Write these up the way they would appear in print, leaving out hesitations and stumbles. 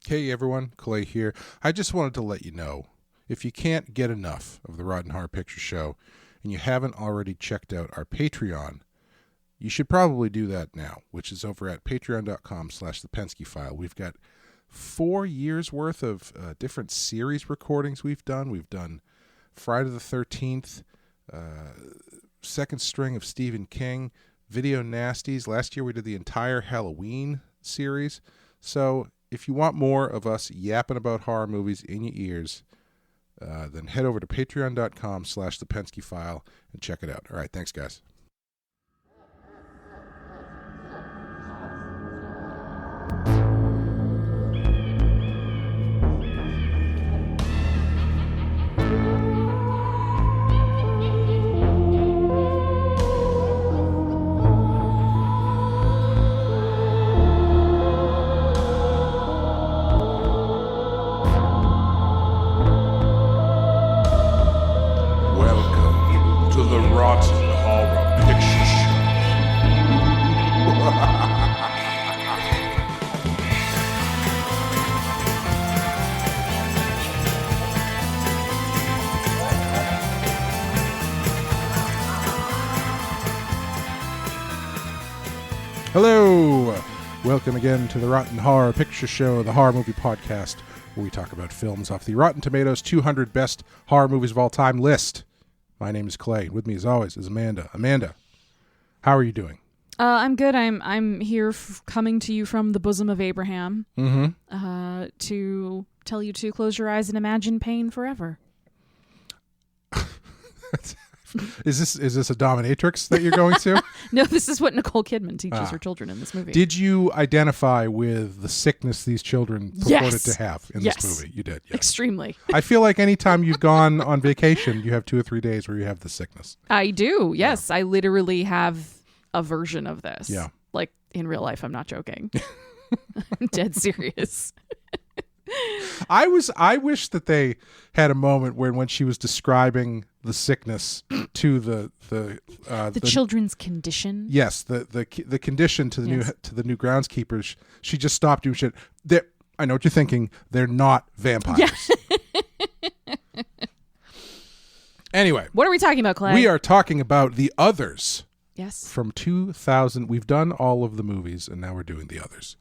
Hey everyone, Clay here. I just wanted to let you know, if you can't get enough of the Rotten Horror Picture Show and you haven't already checked out our Patreon, you should probably do that now, which is over at patreon.com/thepenskyfile. We've got 4 years worth of different series recordings we've done. We've done Friday the 13th, second string of Stephen King, Video Nasties. Last year we did the entire Halloween series. So if you want more of us yapping about horror movies in your ears, then head over to patreon.com/thepenskyfile and check it out. All right, thanks, guys. Hello! Welcome again to the Rotten Horror Picture Show, the horror movie podcast, where we talk about films off the Rotten Tomatoes 200 Best Horror Movies of All Time list. My name is Clay. With me, as always, is Amanda. Amanda, how are you doing? I'm good. I'm here coming to you from the bosom of Abraham to tell you to close your eyes and imagine pain forever. Is this a dominatrix that you're going to? No, this is what Nicole Kidman teaches her children in this movie. Did you identify with the sickness these children purported to have in this movie? You did. Yes. Extremely. I feel like anytime you've gone on vacation, you have 2 or 3 days where you have the sickness. I do. Yes. Yeah. I literally have a version of this. Yeah. Like in real life. I'm not joking. I'm dead serious. I wish that they had a moment where when she was describing the sickness to the children's condition. Yes, the condition to the new groundskeepers, she just stopped you and said, I know what you're thinking. They're not vampires. Yeah. Anyway, what are we talking about, Clay? We are talking about The Others. Yes. From 2000. We've done all of the movies, and now we're doing The Others.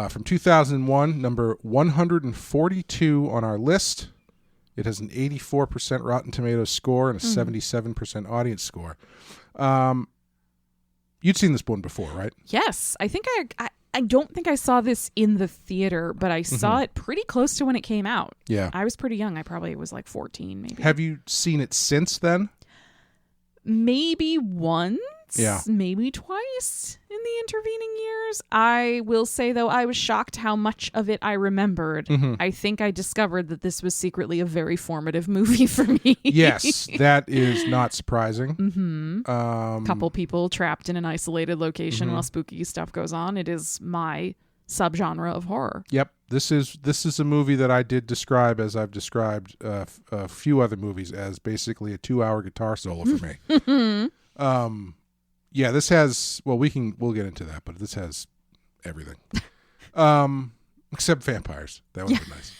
From 2001, number 142 on our list. It has an 84% Rotten Tomatoes score and a 77% audience score. You'd seen this one before, right? Yes. I think I don't think I saw this in the theater, but I saw it pretty close to when it came out. Yeah. I was pretty young. I probably was like 14, maybe. Have you seen it since then? Maybe once. Yeah. Maybe twice in the intervening years. I will say, though, I was shocked how much of it I remembered. I think I discovered that this was secretly a very formative movie for me. Yes, that is not surprising. Couple people trapped in an isolated location while spooky stuff goes on. It is my subgenre of horror. Yep. This is a movie that I did describe, as I've described a few other movies, as basically a 2-hour guitar solo for me. Yeah, this has, well, we'll get into that, but this has everything. Except vampires. That would be nice.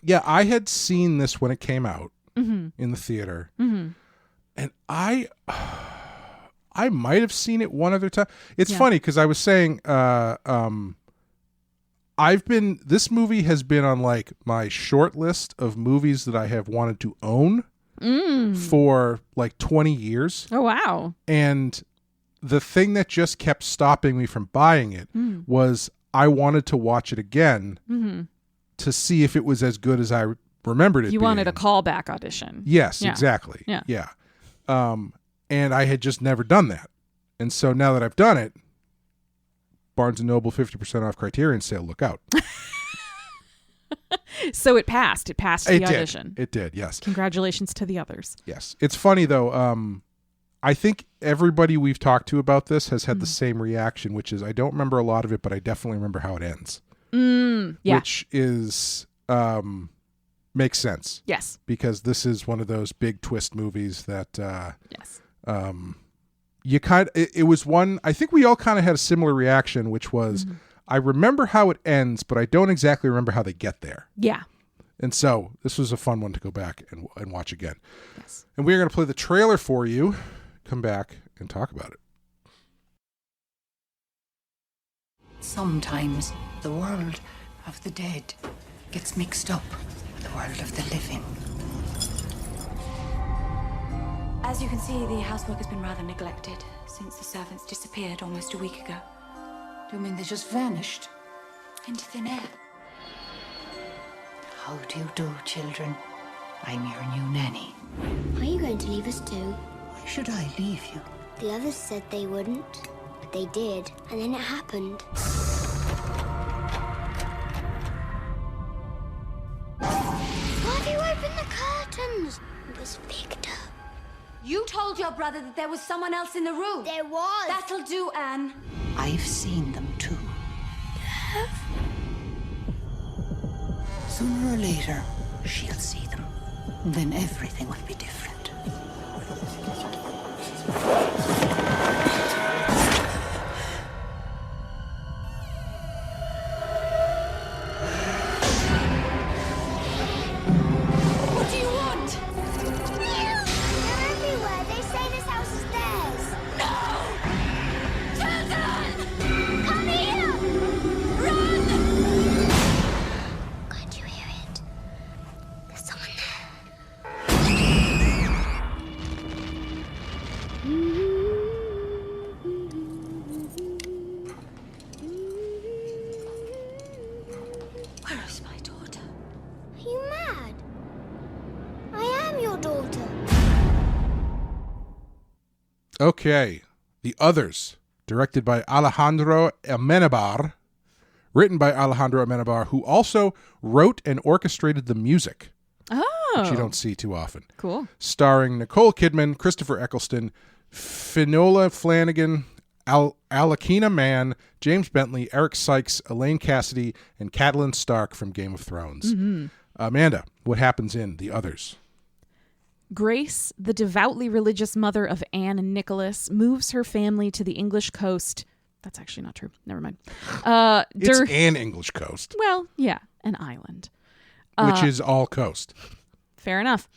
Yeah, I had seen this when it came out in the theater. And I might have seen it one other time. It's funny because I was saying this movie has been on like my short list of movies that I have wanted to own for like 20 years. Oh, wow. And the thing that just kept stopping me from buying it was I wanted to watch it again to see if it was as good as I remembered it You being. wanted a callback audition. Yes, exactly. Yeah. And I had just never done that. And so now that I've done it, Barnes & Noble 50% off Criterion sale, look out. So it passed. It passed the audition. It did, yes. Congratulations to the others. Yes. It's funny, though. I think everybody we've talked to about this has had the same reaction, which is I don't remember a lot of it, but I definitely remember how it ends. Yeah. Which is makes sense. Yes. Because this is one of those big twist movies that yes. You it was one, I think we all kind of had a similar reaction, which was I remember how it ends, but I don't exactly remember how they get there. Yeah. And so this was a fun one to go back and watch again. Yes. And we're going to play the trailer for you, come back and talk about it. Sometimes the world of the dead gets mixed up with the world of the living. As you can see, the housework has been rather neglected since the servants disappeared almost a week ago. Do you mean they just vanished? Into thin air. How do you do, children? I'm your new nanny. Are you going to leave us too? Why should I leave you? The others said they wouldn't, but they did, and then it happened. Why have you opened the curtains? It was Victor. You told your brother that there was someone else in the room. There was. That'll do, Anne. I've seen them too. Sooner or later, she'll see them. Then everything will be different. What do you want? They're everywhere. They say this house is theirs. Children! Come here! Run! Can't you hear it? There's someone Where is my daughter? Are you mad? I am your daughter. Okay. The Others, directed by Alejandro Amenabar, written by Alejandro Amenabar, who also wrote and orchestrated the music, Oh. which you don't see too often. Cool. Starring Nicole Kidman, Christopher Eccleston, Finola Flanagan, Alakina Mann, James Bentley, Eric Sykes, Elaine Cassidy, and Catelyn Stark from Game of Thrones. Mm-hmm. Amanda, what happens in The Others? Grace, the devoutly religious mother of Anne and Nicholas, moves her family to the English coast. That's actually not true. Never mind. It's an English coast, Well, yeah, an island. which is all coast. Fair enough.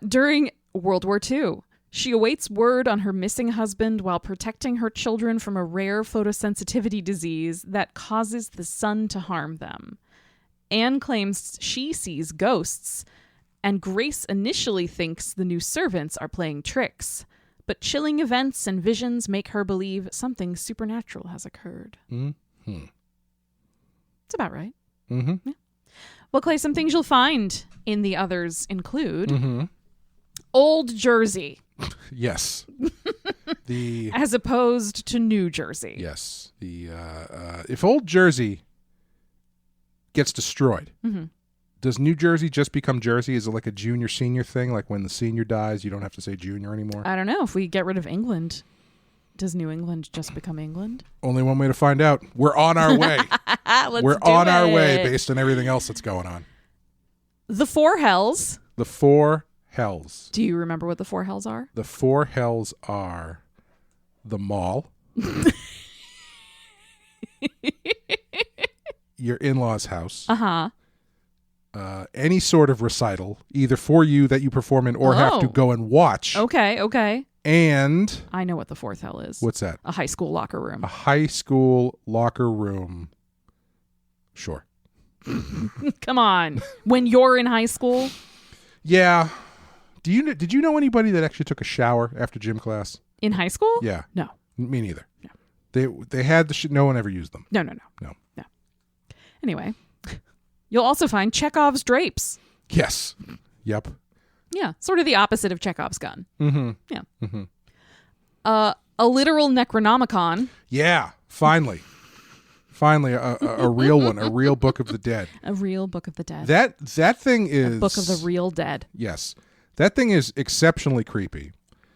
During World War II, she awaits word on her missing husband while protecting her children from a rare photosensitivity disease that causes the sun to harm them. Anne claims she sees ghosts, and Grace initially thinks the new servants are playing tricks. But chilling events and visions make her believe something supernatural has occurred. Mm-hmm. It's about right. Mm-hmm. Yeah. Well, Clay, some things you'll find in The Others include Mm-hmm. Old Jersey. Yes. The As opposed to New Jersey. yes. The if Old Jersey gets destroyed, Mm-hmm. does New Jersey just become Jersey? Is it like a junior senior thing? Like when the senior dies, you don't have to say junior anymore? I don't know. If we get rid of England, does New England just become England? Only one way to find out. We're on our way. We're on our way based on everything else that's going on. The Four Hells. The Four Hells. Do you remember what the Four Hells are? The Four Hells are the mall, your in-laws' house, any sort of recital, either for you that you perform in or have to go and watch. Okay. And I know what the fourth hell is. what's that? A high school locker room. A high school locker room. Sure. Come on. When you're in high school? Yeah. Did you know anybody that actually took a shower after gym class? In high school? Yeah. No. Me neither. No. They had the shit. No one ever used them. No. Anyway, you'll also find Chekhov's drapes. Yes. Yep. Yeah, sort of the opposite of Chekhov's gun. Mm-hmm. Yeah. Mm-hmm. A literal Necronomicon. Yeah. Finally, a real one, a real Book of the Dead. A real Book of the Dead. That thing is A Book of the Real Dead. Yes, that thing is exceptionally creepy,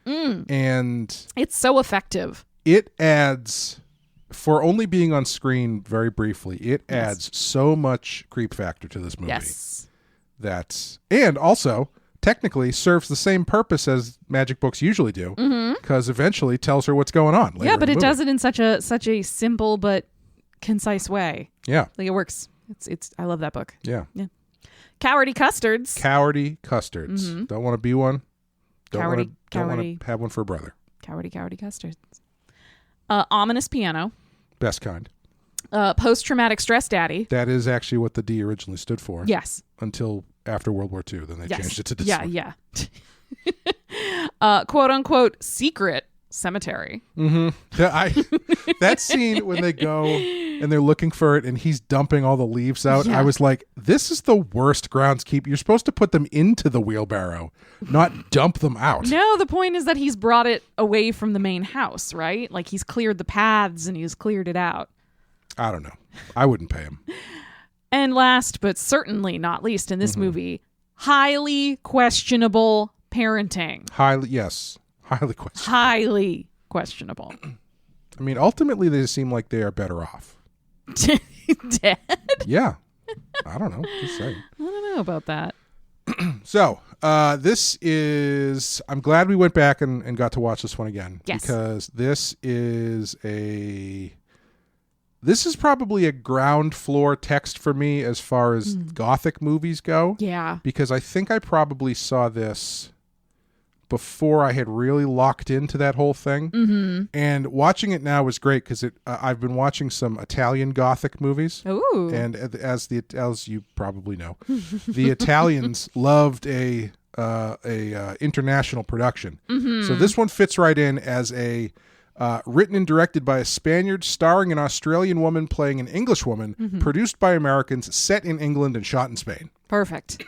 and It's so effective. it adds, for only being on screen very briefly, it adds so much creep factor to this movie. Yes. And also technically serves the same purpose as magic books usually do, because eventually tells her what's going on later Yeah, but in it the does it in such a simple but concise way. Yeah. Like it works. It's I love that book. Yeah. Cowardy Custards. Cowardy Custards. Don't want to be one. Don't want Cowardy. to have one for a brother. Cowardy Custards. Ominous Piano. Best kind. Post-traumatic stress daddy. That is actually what the D originally stood for. Yes. Until after World War II. Then they changed it to this one. Yeah. Quote unquote secret cemetery. That scene when they go and they're looking for it and he's dumping all the leaves out. Yeah. I was like, this is the worst groundskeeper. You're supposed to put them into the wheelbarrow, not dump them out. No, the point is that he's brought it away from the main house, right? Like he's cleared the paths and he's cleared it out. I don't know. I wouldn't pay him. And last but certainly not least in this movie, highly questionable parenting. Highly questionable. Highly questionable. I mean, ultimately, they seem like they are better off. Dead? Yeah. I don't know. Just saying. I don't know about that. So, this is... I'm glad we went back and got to watch this one again. Yes. Because this is probably a ground floor text for me as far as Gothic movies go. Yeah. Because I think I probably saw this before I had really locked into that whole thing. Mm-hmm. And watching it now was great because I've been watching some Italian Gothic movies. Ooh. And as you probably know, the Italians loved a international production. Mm-hmm. So this one fits right in as a written and directed by a Spaniard, starring an Australian woman playing an English woman, produced by Americans, set in England and shot in Spain. Perfect.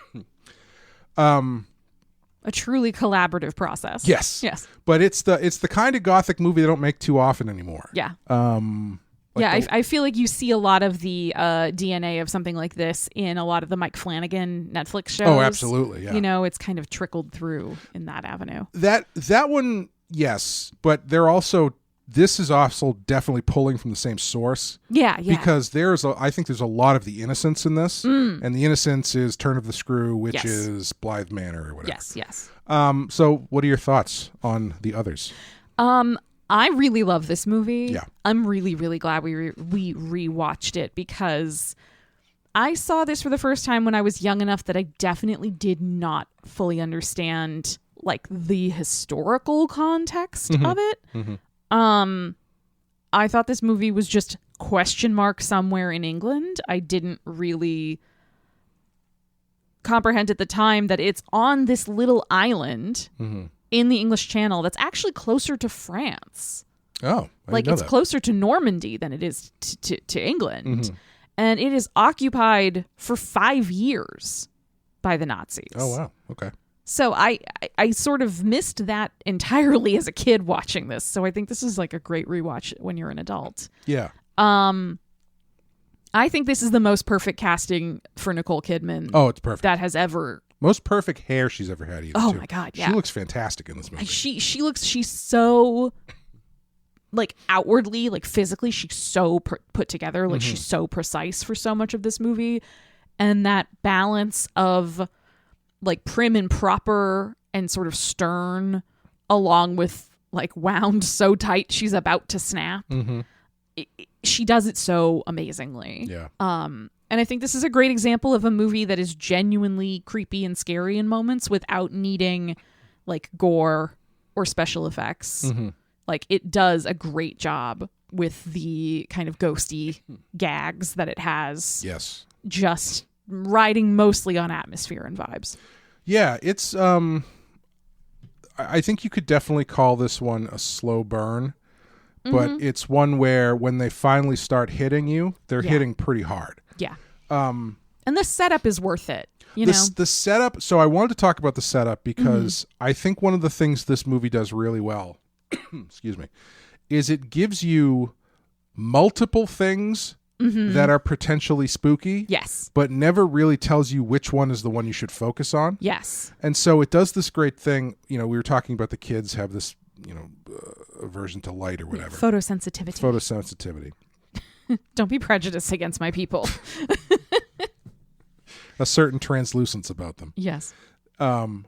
A truly collaborative process. Yes. But it's the kind of Gothic movie they don't make too often anymore. Yeah. I feel like you see a lot of the DNA of something like this in a lot of the Mike Flanagan Netflix shows. Oh, absolutely. Yeah. You know, it's kind of trickled through in that avenue. That one, yes, but this is also definitely pulling from the same source. Yeah. Because I think there's a lot of the innocence in this, and the innocence is Turn of the Screw, which is Blythe Manor or whatever. Yes. So what are your thoughts on the others? I really love this movie. Yeah. I'm really, really glad we rewatched it because I saw this for the first time when I was young enough that I definitely did not fully understand like the historical context of it. Mm-hmm. I thought this movie was just question mark somewhere in England. I didn't really comprehend at the time that it's on this little island in the English Channel that's actually closer to France. Oh, like it's closer to Normandy than it is to England. And it is occupied for 5 years by the Nazis. Oh, wow. Okay. So I sort of missed that entirely as a kid watching this. So I think this is like a great rewatch when you're an adult. Yeah. I think this is the most perfect casting for Nicole Kidman. Oh, it's perfect. That has ever... Most perfect hair she's ever had either. Oh, too. my God, yeah. She looks fantastic in this movie. She's so... like outwardly, like physically, she's so put together. Like she's so precise for so much of this movie. And that balance of... like prim and proper and sort of stern along with like wound so tight she's about to snap. She does it so amazingly. Yeah. And I think this is a great example of a movie that is genuinely creepy and scary in moments without needing like gore or special effects. Like it does a great job with the kind of ghosty gags that it has. Yes. Just riding mostly on atmosphere and vibes. Yeah, it's I think you could definitely call this one a slow burn, but it's one where when they finally start hitting you, they're hitting pretty hard. Yeah. And the setup is worth it, you know. The setup, so I wanted to talk about the setup because I think one of the things this movie does really well, excuse me, is it gives you multiple things that are potentially spooky. Yes. But never really tells you which one is the one you should focus on. Yes. And so it does this great thing. You know, we were talking about the kids have this, aversion to light or whatever. Photosensitivity. Don't be prejudiced against my people. A certain translucence about them. Yes. And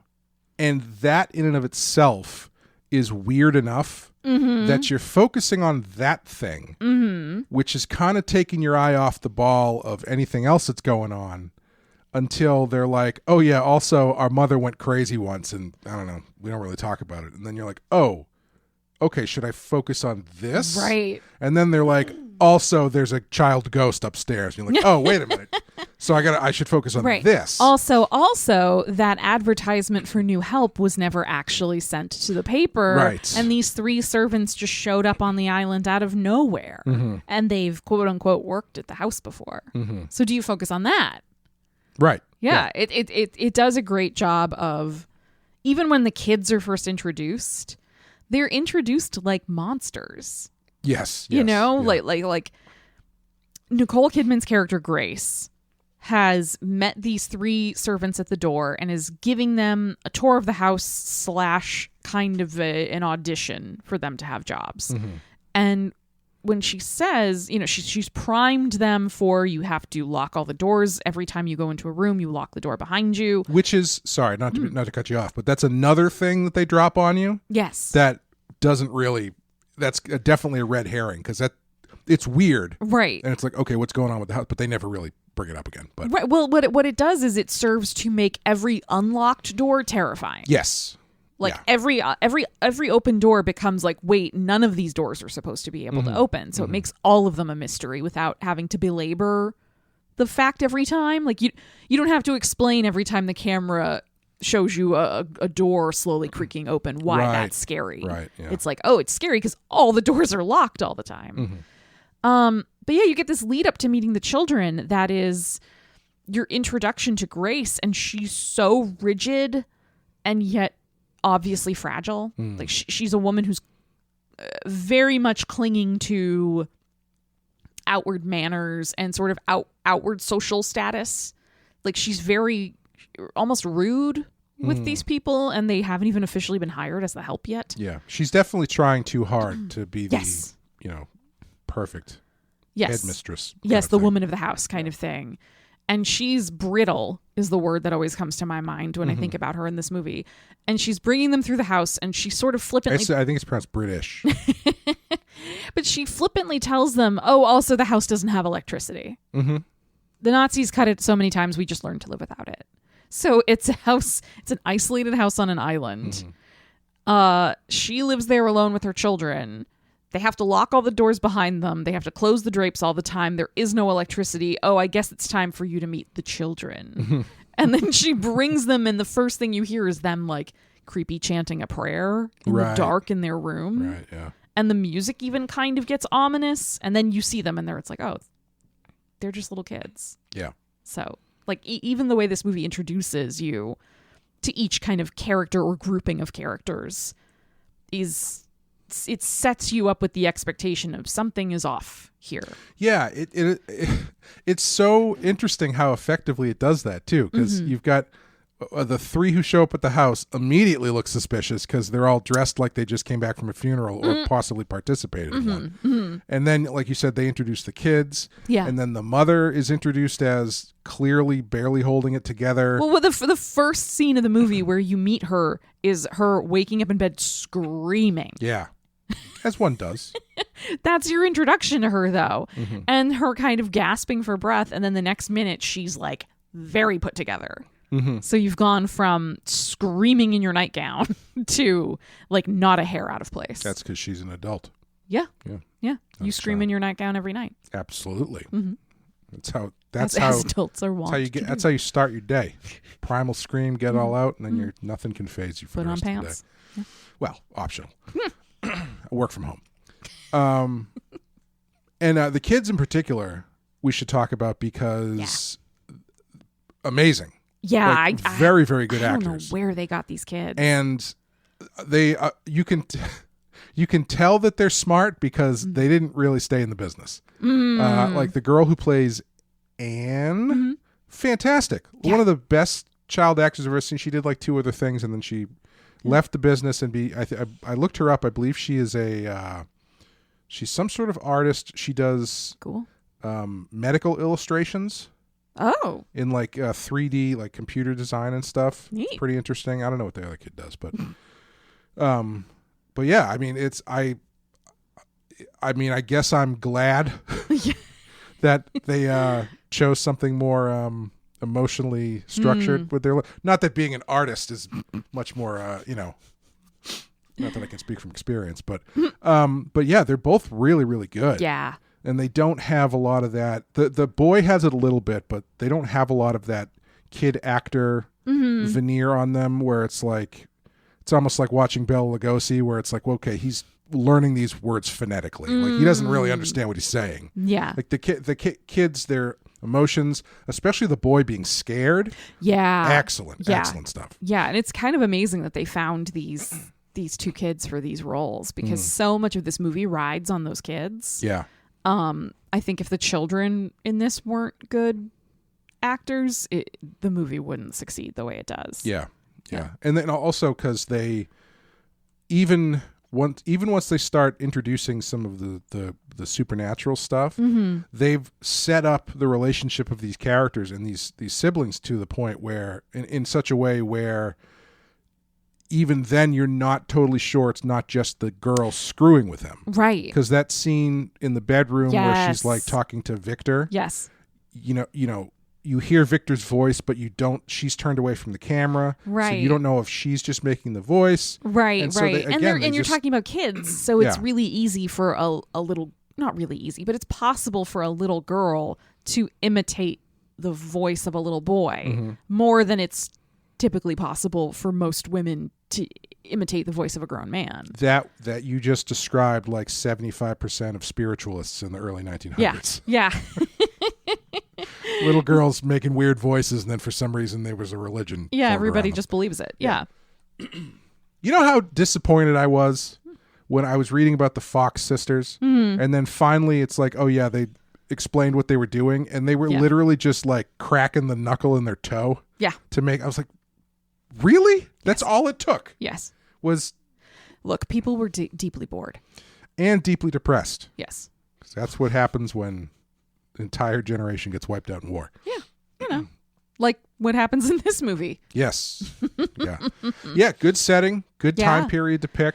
that in and of itself is weird enough that you're focusing on that thing, which is kind of taking your eye off the ball of anything else that's going on until they're like, oh yeah, also our mother went crazy once and I don't know, we don't really talk about it. And then you're like, oh, okay, should I focus on this? Right. And then they're like, also there's a child ghost upstairs. And you're like, oh, wait a minute. So I should focus on this. Also, that advertisement for new help was never actually sent to the paper. Right. And these 3 servants just showed up on the island out of nowhere. And they've quote unquote worked at the house before. So do you focus on that? Right. Yeah. It does a great job of, even when the kids are first introduced, they're introduced like monsters. Yes. You know, yeah. like Nicole Kidman's character Grace has met these 3 servants at the door and is giving them a tour of the house / kind of an audition for them to have jobs. And when she says, you know, she's primed them for, you have to lock all the doors every time you go into a room, you lock the door behind you. Which is, sorry, not to cut you off, but that's another thing that they drop on you. Yes. That doesn't really, that's definitely a red herring because it's weird. Right. And it's like, okay, what's going on with the house? But they never really bring it up again. But right. Well, what it does is it serves to make every unlocked door terrifying. yes. Like Yeah. every open door becomes like, wait, none of these doors are supposed to be able to open. So it makes all of them a mystery without having to belabor the fact every time. Like you don't have to explain every time the camera shows you a door slowly creaking open why that's scary. Right. Yeah. It's like, oh, it's scary because all the doors are locked all the time. But yeah, you get this lead up to meeting the children that is your introduction to Grace, and she's so rigid and yet obviously fragile. Like she's a woman who's very much clinging to outward manners and sort of outward social status. Like she's very almost rude with these people, and they haven't even officially been hired as the help yet. Yeah. She's definitely trying too hard to be the, perfect headmistress. Yes, the woman of the house kind of thing. And she's brittle is the word that always comes to my mind when I think about her in this movie. And she's bringing them through the house, and she sort of flippantly... I think it's pronounced British. But she flippantly tells them, oh, also the house doesn't have electricity. The Nazis cut it so many times, we just learned to live without it. So it's an isolated house on an island. She lives there alone with her children. They have to lock all the doors behind them. They have to close the drapes all the time. There is no electricity. Oh, I guess it's time for you to meet the children. And then she brings them, and the first thing you hear is them like creepy chanting a prayer in the dark in their room. Right, yeah. And the music even kind of gets ominous. And then you see them, and it's like, oh, they're just little kids. Yeah. So like even the way this movie introduces you to each kind of character or grouping of characters it sets you up with the expectation of something is off here. Yeah, it's so interesting how effectively it does that too, because you've got the 3 who show up at the house immediately look suspicious because they're all dressed like they just came back from a funeral or possibly participated in one. And then, like you said, they introduce the kids. Yeah. And then the mother is introduced as clearly barely holding it together. Well, the first scene of the movie where you meet her is her waking up in bed screaming. Yeah. As one does. That's your introduction to her, though. And her kind of gasping for breath. And then the next minute, she's like very put together. So you've gone from screaming in your nightgown to like not a hair out of place. That's because she's an adult. Yeah. Yeah. You scream in your nightgown every night. Absolutely. That's how as adults are wont. That's how you start your day. Primal scream, get all out, and then nothing can phase you for Put the on rest pants. of the day. Well, optional. Work from home. And the kids in particular, we should talk about because amazing. Yeah, like, very, very good actors. I actors. don't know where they got these kids. And they, you can tell that they're smart because they didn't really stay in the business. Like the girl who plays Anne, fantastic. Yeah. One of the best child actors I've ever seen. She did like 2 other things, and then she left the business and I looked her up. I believe she is she's some sort of artist. She does medical illustrations. Oh. In like 3D, like computer design and stuff. Neat. Pretty interesting. I don't know what the other kid does, but but yeah, I mean, I mean, I guess I'm glad that they chose something more emotionally structured with their. Not that being an artist is much more, not that I can speak from experience, but yeah, they're both really, really good. Yeah. And they don't have a lot of that. The boy has it a little bit, but they don't have a lot of that kid actor veneer on them, where it's like, it's almost like watching Bela Lugosi, where it's like, well, okay, he's learning these words phonetically. Like, he doesn't really understand what he's saying. Yeah. Like the kids, their emotions, especially the boy being scared. Yeah. Excellent stuff. Yeah, and it's kind of amazing that they found these two kids for these roles, because so much of this movie rides on those kids. Yeah. I think if the children in this weren't good actors, the movie wouldn't succeed the way it does. Yeah. And then also because they even once they start introducing some of the supernatural stuff, they've set up the relationship of these characters and these siblings to the point where in such a way where even then you're not totally sure it's not just the girl screwing with him. Right. Because that scene in the bedroom where she's like talking to Victor. Yes. You hear Victor's voice, but you don't. She's turned away from the camera, right? So you don't know if she's just making the voice, right? And so right. And you're talking about kids, so it's Yeah. really easy for a little, not really easy, but it's possible for a little girl to imitate the voice of a little boy more than it's typically possible for most women to imitate the voice of a grown man. That you just described, like 75% of spiritualists in the early 1900s. Yeah. Little girls making weird voices, and then for some reason there was a religion. Yeah, formed everybody around just believes it. Yeah. You know how disappointed I was when I was reading about the Fox sisters, and then finally it's like, oh yeah, they explained what they were doing, and they were literally just like cracking the knuckle in their toe. Yeah. To make, I was like, really? That's all it took. Yes. Was look, people were deeply bored and deeply depressed. Yes. 'Cause that's what happens when an entire generation gets wiped out in war. Yeah. Like what happens in this movie. Yes. Yeah. Good setting. Good time period to pick.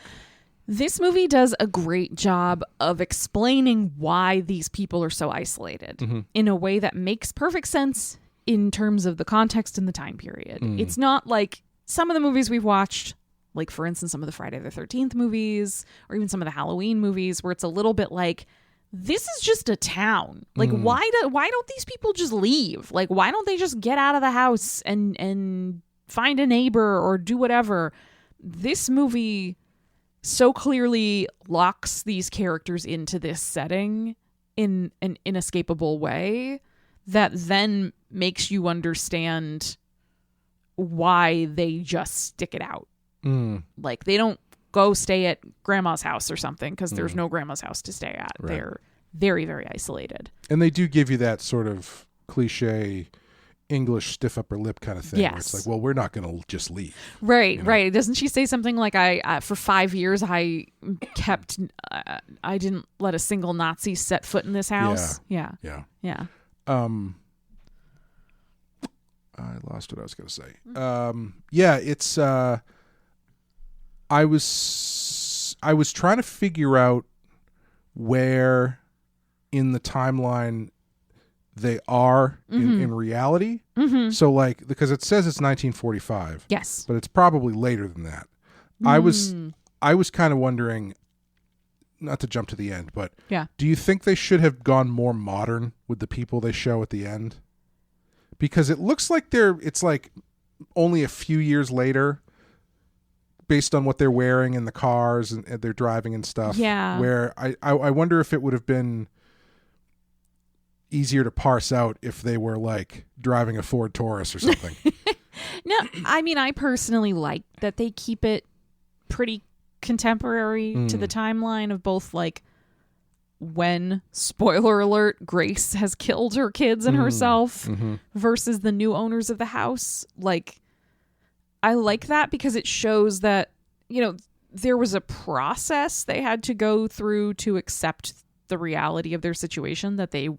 This movie does a great job of explaining why these people are so isolated in a way that makes perfect sense in terms of the context and the time period. It's not like some of the movies we've watched, like for instance, some of the Friday the 13th movies, or even some of the Halloween movies, where it's a little bit like, this is just a town. Like, why don't these people just leave? Like, why don't they just get out of the house and find a neighbor or do whatever? This movie so clearly locks these characters into this setting in an inescapable way that then makes you understand why they just stick it out. Like, they don't go stay at grandma's house or something because there's no grandma's house to stay at. Right. They're very, very isolated. And they do give you that sort of cliche English stiff upper lip kind of thing. Yes. Where it's like, well, we're not going to just leave. Right, right. Doesn't she say something like, I for 5 years, I kept, I didn't let a single Nazi set foot in this house? Yeah. I lost what I was going to say. It's, I was trying to figure out where in the timeline they are in reality. So like, because it says it's 1945. Yes. But it's probably later than that. I was kind of wondering, not to jump to the end, but do you think they should have gone more modern with the people they show at the end? Because it looks like it's like only a few years later, based on what they're wearing in the cars and they're driving and stuff. Yeah. Where I wonder if it would have been easier to parse out if they were like driving a Ford Taurus or something. No, I mean, I personally like that they keep it pretty contemporary to the timeline of both, like, when, spoiler alert, Grace has killed her kids and herself versus the new owners of the house. Like, I like that because it shows that, there was a process they had to go through to accept the reality of their situation, that they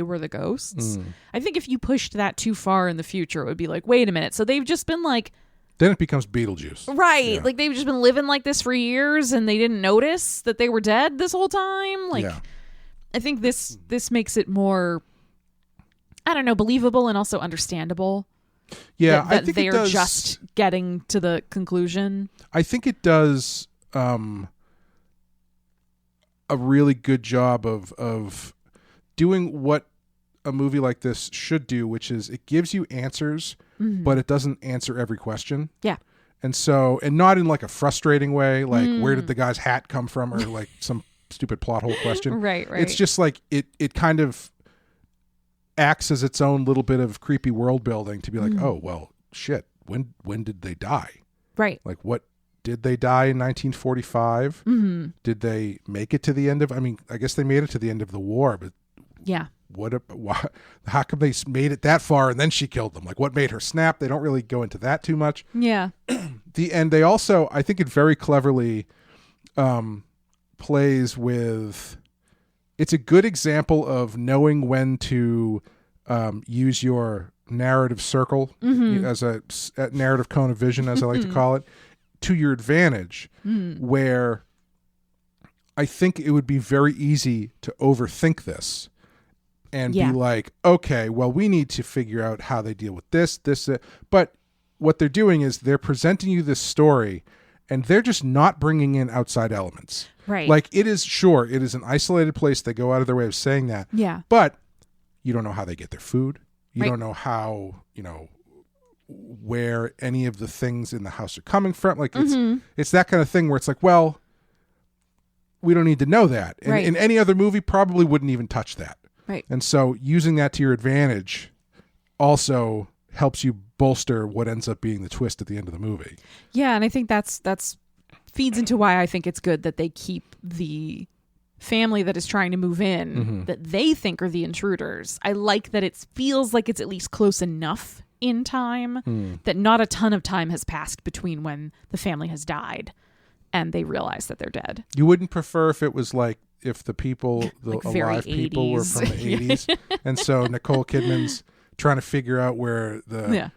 were the ghosts. I think if you pushed that too far in the future, it would be like, wait a minute. So they've just been like Then it becomes Beetlejuice. Right. Yeah. Like they've just been living like this for years and they didn't notice that they were dead this whole time. Like Yeah. I think this makes it more, I don't know, believable and also understandable. Yeah, that I think they're it does, just getting to the conclusion. I think it does a really good job of doing what a movie like this should do, which is it gives you answers, but it doesn't answer every question. Yeah. And so, and not in like a frustrating way, like where did the guy's hat come from, or like some stupid plot hole question. Right. It's just like it kind of acts as its own little bit of creepy world building to be like, oh, well, shit, when did they die? Right. Like, what did they die in 1945? Did they make it to the end of? I mean, I guess they made it to the end of the war, but Yeah. how come they made it that far and then she killed them? Like, what made her snap? They don't really go into that too much. Yeah. And they also, I think it very cleverly plays with, it's a good example of knowing when to use your narrative circle as a narrative cone of vision, as I like to call it, to your advantage, where I think it would be very easy to overthink this and be like, okay, well, we need to figure out how they deal with this. But what they're doing is they're presenting you this story and they're just not bringing in outside elements. Right. Like, it is an isolated place. They go out of their way of saying that. Yeah. But you don't know how they get their food. You Right. don't know how, where any of the things in the house are coming from. Like, it's that kind of thing where it's like, well, we don't need to know that. And Right. in any other movie, probably wouldn't even touch that. Right. And so using that to your advantage also helps you bolster what ends up being the twist at the end of the movie. Yeah, and I think that's feeds into why I think it's good that they keep the family that is trying to move in that they think are the intruders. I like that it feels like it's at least close enough in time that not a ton of time has passed between when the family has died and they realize that they're dead. You wouldn't prefer if it was like, if the people, the Like very alive people were 80s. from the 80s. And so Nicole Kidman's trying to figure out where the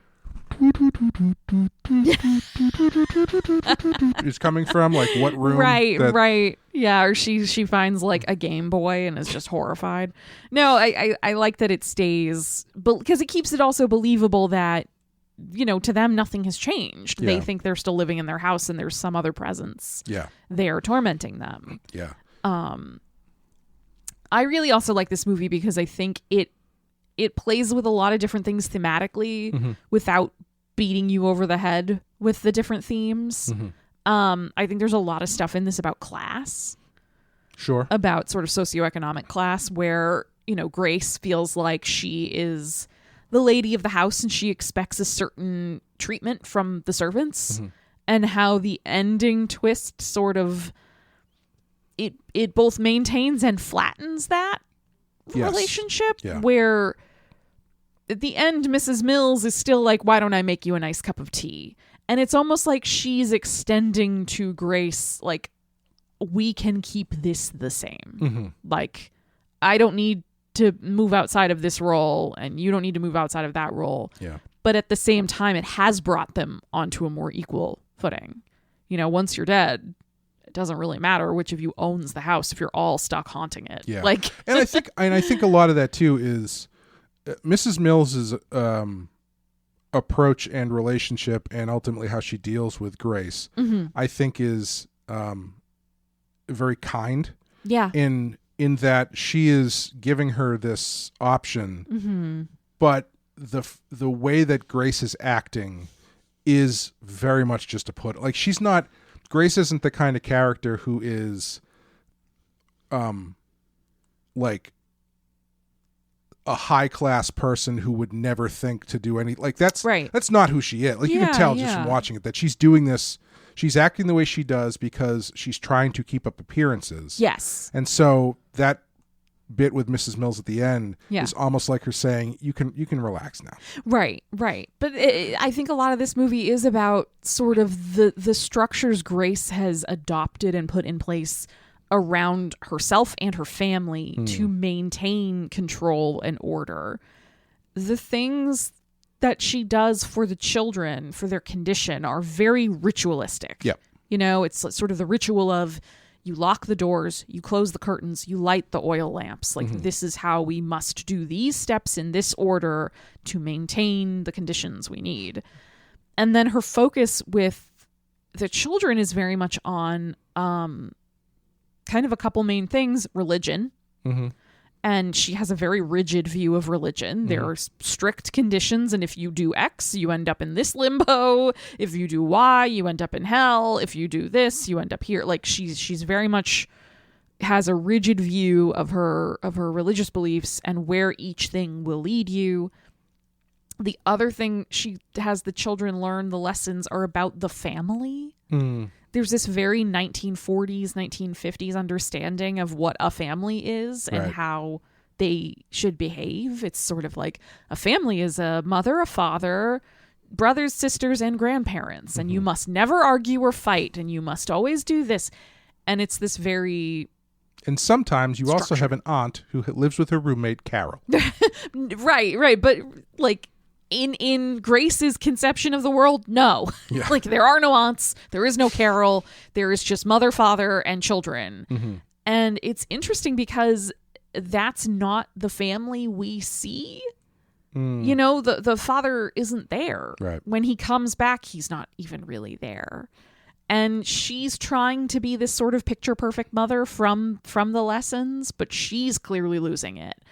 is coming from, like what room. Right. Yeah, or she finds like a Game Boy and is just horrified. No, I like that it stays, because it keeps it also believable that, to them nothing has changed. They Yeah. think they're still living in their house and there's some other presence there tormenting them. Yeah. I really also like this movie because I think it plays with a lot of different things thematically without beating you over the head with the different themes. I think there's a lot of stuff in this about class. Sure. About sort of socioeconomic class where, Grace feels like she is the lady of the house and she expects a certain treatment from the servants, and how the ending twist sort of it both maintains and flattens that relationship, where at the end Mrs. Mills is still like, why don't I make you a nice cup of tea? And it's almost like she's extending to Grace, like, we can keep this the same. Like, I don't need to move outside of this role and you don't need to move outside of that role. Yeah. But at the same time, it has brought them onto a more equal footing. Once you're dead, it doesn't really matter which of you owns the house if you're all stuck haunting it. Yeah. Like, and I think a lot of that too is Mrs. Mills's approach and relationship, and ultimately how she deals with Grace, I think is very kind. Yeah. In that she is giving her this option, but the way that Grace is acting is very much just a put. Like, Grace isn't the kind of character who is, like a high class person who would never think to do any, like, that's right. That's not who she is. Like, you can tell just from watching it that she's doing this. She's acting the way she does because she's trying to keep up appearances. Yes. And so that bit with Mrs. Mills at the end is almost like her saying, you can relax now. Right. But I think a lot of this movie is about sort of the structures Grace has adopted and put in place around herself and her family to maintain control and order. The things that she does for the children, for their condition, are very ritualistic. Yep. You know, it's sort of the ritual of you lock the doors, you close the curtains, you light the oil lamps. Like, this is how we must do these steps in this order to maintain the conditions we need. And then her focus with the children is very much on kind of a couple main things: religion. And she has a very rigid view of religion. There are strict conditions, and if you do X, you end up in this limbo. If you do Y, you end up in hell. If you do this, you end up here. Like, she's very much has a rigid view of her religious beliefs and where each thing will lead you. The other thing she has the children learn, the lessons, are about the family. There's this very 1940s, 1950s understanding of what a family is and how they should behave. It's sort of like a family is a mother, a father, brothers, sisters, and grandparents. And you must never argue or fight. And you must always do this. And it's this very... And sometimes you also have an aunt who lives with her roommate, Carol. Right. But like... In Grace's conception of the world, no. Yeah. Like, there are no aunts, there is no Carol, there is just mother, father, and children. And it's interesting because that's not the family we see. You know, the father isn't there. Right. When he comes back, he's not even really there. And she's trying to be this sort of picture perfect mother from the lessons, but she's clearly losing it.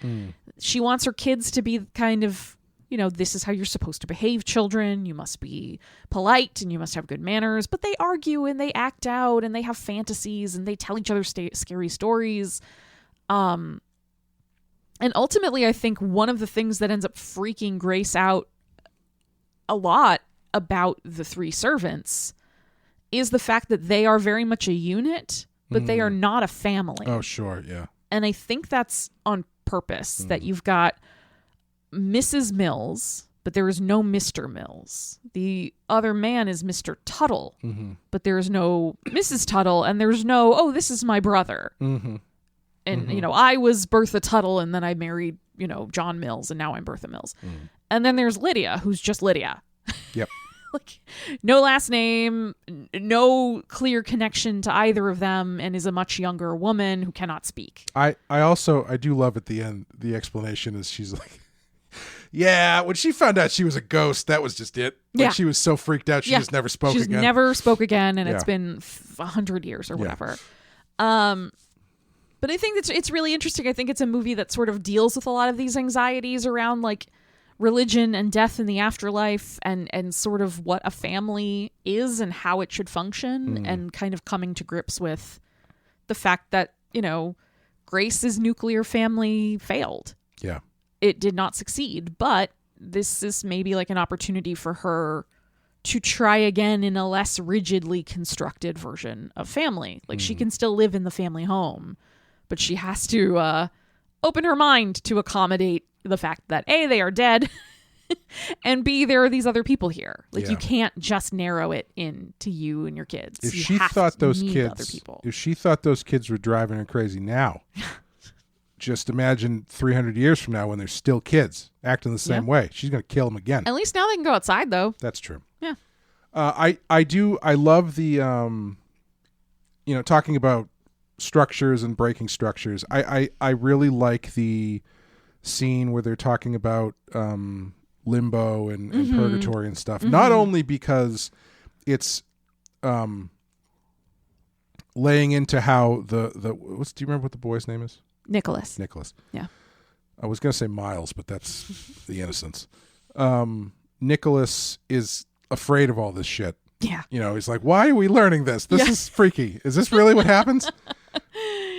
She wants her kids to be kind of, you know, this is how you're supposed to behave, children. You must be polite and you must have good manners. But they argue and they act out and they have fantasies and they tell each other scary stories. And ultimately, I think one of the things that ends up freaking Grace out a lot about the three servants is the fact that they are very much a unit, but they are not a family. Oh, sure, yeah. And I think that's on purpose, that you've got Mrs. Mills, but there is no Mr. Mills. The other man is Mr. Tuttle, but there is no Mrs. Tuttle, and there's no, oh, this is my brother. And, you know, I was Bertha Tuttle, and then I married, you know, John Mills, and now I'm Bertha Mills. And then there's Lydia, who's just Lydia. Yep. Like, no last name, no clear connection to either of them, and is a much younger woman who cannot speak. I do love at the end, the explanation is she's like, yeah, when she found out she was a ghost, that was just it. Like, she was so freaked out, she just never spoke again. She's never spoke again, and it's been 100 years or whatever. But I think it's really interesting. I think it's a movie that sort of deals with a lot of these anxieties around, like, religion and death in the afterlife, and sort of what a family is and how it should function, and kind of coming to grips with the fact that, you know, Grace's nuclear family failed. Yeah. It did not succeed, but this is maybe like an opportunity for her to try again in a less rigidly constructed version of family. Like, she can still live in the family home, but she has to open her mind to accommodate the fact that A, they are dead, and B, there are these other people here. Like, you can't just narrow it in to you and your kids. If you she have thought to those need kids, other people. if she thought those kids were driving her crazy now, just imagine 300 years from now when they're still kids acting the same way. She's going to kill them again. At least now they can go outside, though. That's true. Yeah. I love the, you know, talking about structures and breaking structures. I really like the scene where they're talking about limbo and purgatory and stuff. Not only because it's laying into how do you remember what the boy's name is? Nicholas. Yeah. I was going to say Miles, but that's the innocence. Nicholas is afraid of all this shit. Yeah. You know, he's like, why are we learning this? This is freaky. Is this really what happens?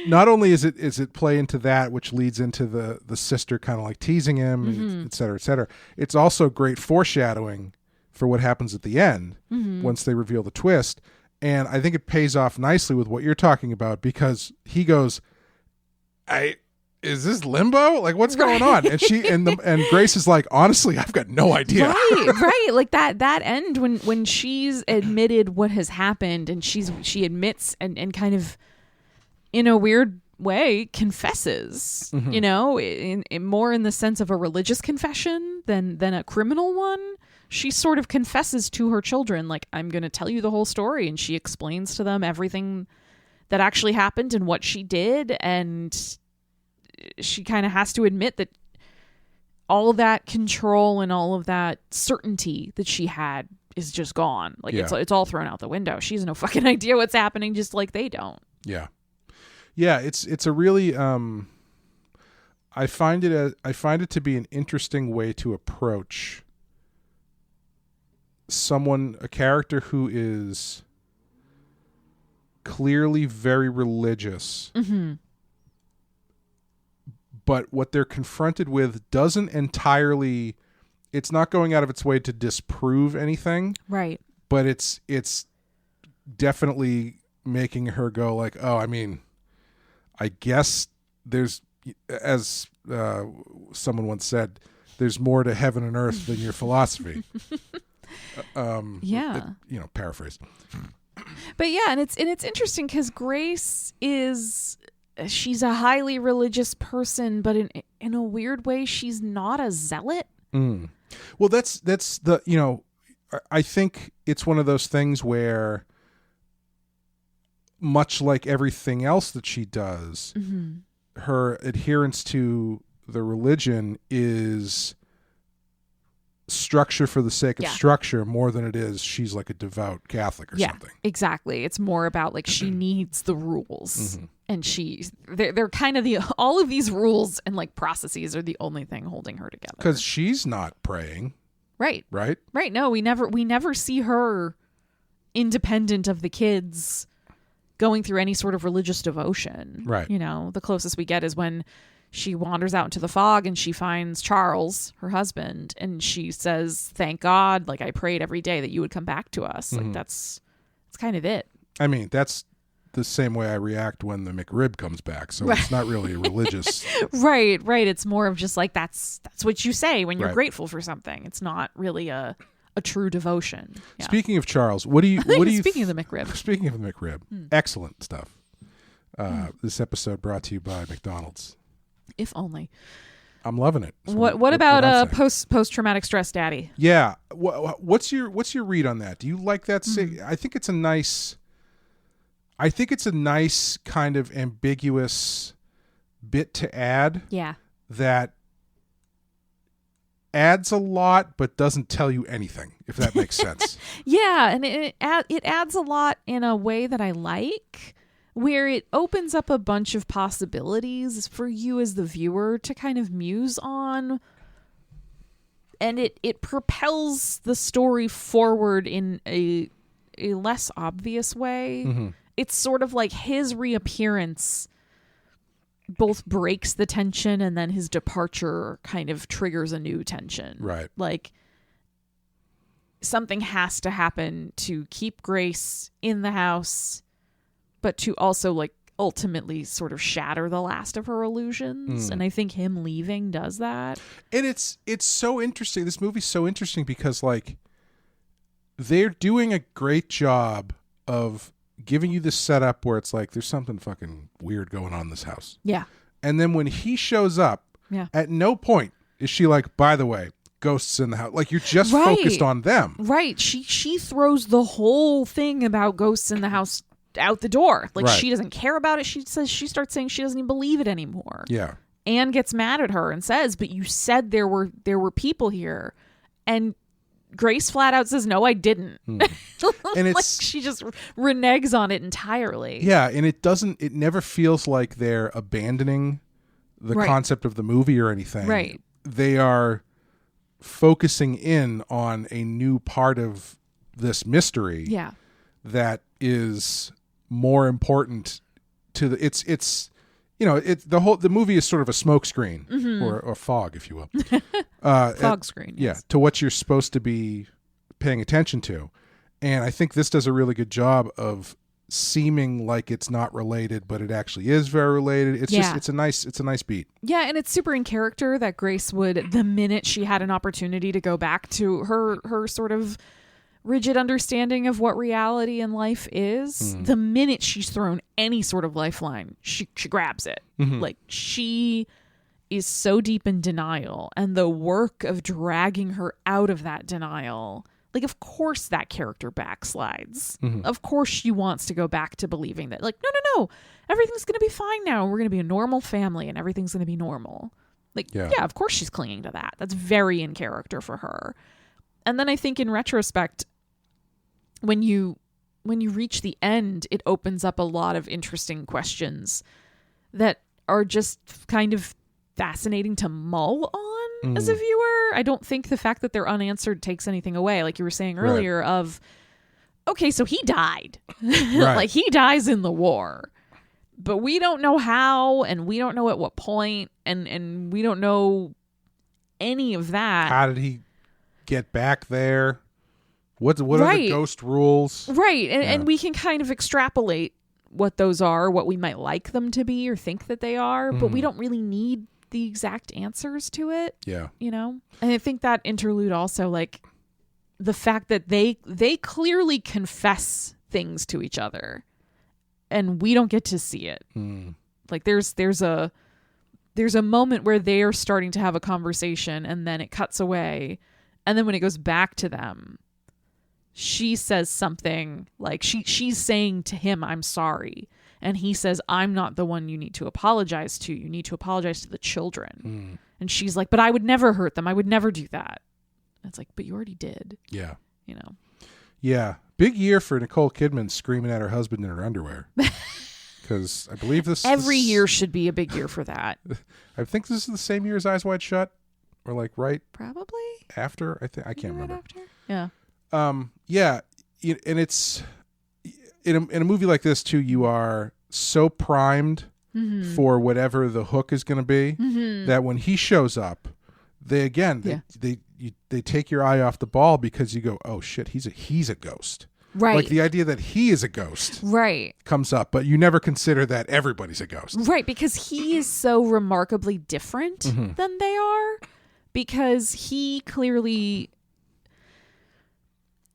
Not only is it play into that, which leads into the sister kind of like teasing him, et cetera, et cetera. It's also great foreshadowing for what happens at the end once they reveal the twist. And I think it pays off nicely with what you're talking about, because he goes, is this limbo? Like, what's going on? And she and Grace is like, honestly, I've got no idea. Right. Like that end when she's admitted what has happened, and she admits and kind of in a weird way, confesses, you know, in more in the sense of a religious confession than a criminal one. She sort of confesses to her children, like, I'm going to tell you the whole story. And she explains to them everything that actually happened and what she did. And she kind of has to admit that all of that control and all of that certainty that she had is just gone. Like, it's all thrown out the window. She has no fucking idea what's happening, just like they don't. Yeah. Yeah, it's a really I find it to be an interesting way to approach a character who is clearly very religious, but what they're confronted with doesn't entirely, it's not going out of its way to disprove anything, right? But it's definitely making her go like, oh, I mean, I guess there's, as someone once said, there's more to heaven and earth than your philosophy. Paraphrase. But yeah, and it's interesting because Grace she's a highly religious person, but in a weird way, she's not a zealot. Well, that's the, you know, I think it's one of those things where, much like everything else that she does, her adherence to the religion is structure for the sake of structure more than it is she's like a devout Catholic or something. Exactly. It's more about like she needs the rules, and they're kind of all of these rules and like processes are the only thing holding her together. Because she's not praying, right? No, we never see her independent of the kids going through any sort of religious devotion. Right. You know, the closest we get is when she wanders out into the fog and she finds Charles, her husband, and she says, "Thank God, like I prayed every day that you would come back to us." Like that's kind of it. I mean, that's the same way I react when the McRib comes back. So it's not really a religious. Right. It's more of just like that's what you say when you're grateful for something. It's not really a true devotion. Yeah. Speaking of Charles, what do you Speaking of the McRib. Speaking of the McRib, excellent stuff. This episode brought to you by McDonald's. If only. I'm loving it. What about post traumatic stress daddy? Yeah. What's your read on that? Do you like that? I think it's a nice kind of ambiguous bit to add. Yeah. That adds a lot but doesn't tell you anything, if that makes sense. Yeah, and it adds a lot in a way that I like, where it opens up a bunch of possibilities for you as the viewer to kind of muse on, and it propels the story forward in a less obvious way. It's sort of like his reappearance both breaks the tension and then his departure kind of triggers a new tension. Right. Like something has to happen to keep Grace in the house, but to also like ultimately sort of shatter the last of her illusions. And I think him leaving does that. And it's so interesting. This movie's so interesting because like they're doing a great job of giving you this setup where it's like there's something fucking weird going on in this house. Yeah. And then when he shows up, at no point is she like, by the way, ghosts in the house. Like you're just focused on them. Right. She throws the whole thing about ghosts in the house out the door. Like she doesn't care about it. She starts saying she doesn't even believe it anymore. Yeah. Anne gets mad at her and says, "But you said there were people here." And Grace flat out says, "No, I didn't." And it's like she just reneges on it entirely. Yeah, and it never feels like they're abandoning the concept of the movie or anything. Right. They are focusing in on a new part of this mystery. Yeah. That is more important to it's you know, the movie is sort of a smoke screen or fog, if you will. Fog screen. Yes. Yeah, to what you're supposed to be paying attention to. And I think this does a really good job of seeming like it's not related, but it actually is very related. It's just it's a nice beat. Yeah, and it's super in character that Grace would, the minute she had an opportunity to go back to her sort of rigid understanding of what reality and life is. The minute she's thrown any sort of lifeline, she grabs it. Like, she is so deep in denial, and the work of dragging her out of that denial, like, of course that character backslides. Of course she wants to go back to believing that, like, no, everything's going to be fine now. We're going to be a normal family and everything's going to be normal. Like, yeah, of course she's clinging to that. That's very in character for her. And then I think in retrospect, when you reach the end, it opens up a lot of interesting questions that are just kind of fascinating to mull on as a viewer. I don't think the fact that they're unanswered takes anything away, like you were saying earlier, of, okay, so he died. Like, he dies in the war. But we don't know how, and we don't know at what point, and we don't know any of that. How did he get back there? What are the ghost rules? Right, and we can kind of extrapolate what those are, what we might like them to be or think that they are, but we don't really need the exact answers to it. Yeah. You know? And I think that interlude also, like, the fact that they clearly confess things to each other, and we don't get to see it. Like, there's a moment where they're starting to have a conversation, and then it cuts away, and then when it goes back to them, she says something like, she's saying to him, "I'm sorry," and he says, "I'm not the one you need to apologize to. You need to apologize to the children." And she's like, "But I would never hurt them. I would never do that." And it's like, but you already did. Yeah. You know. Yeah. Big year for Nicole Kidman screaming at her husband in her underwear. Because I believe every year should be a big year for that. I think this is the same year as Eyes Wide Shut, or like probably after. I can't remember. After? Yeah. Yeah, and it's in a movie like this too. You are so primed for whatever the hook is going to be that when he shows up, they take your eye off the ball, because you go, oh shit, he's a ghost. Right. Like, the idea that he is a ghost comes up, but you never consider that everybody's a ghost. Right, because he is so remarkably different than they are, because he clearly,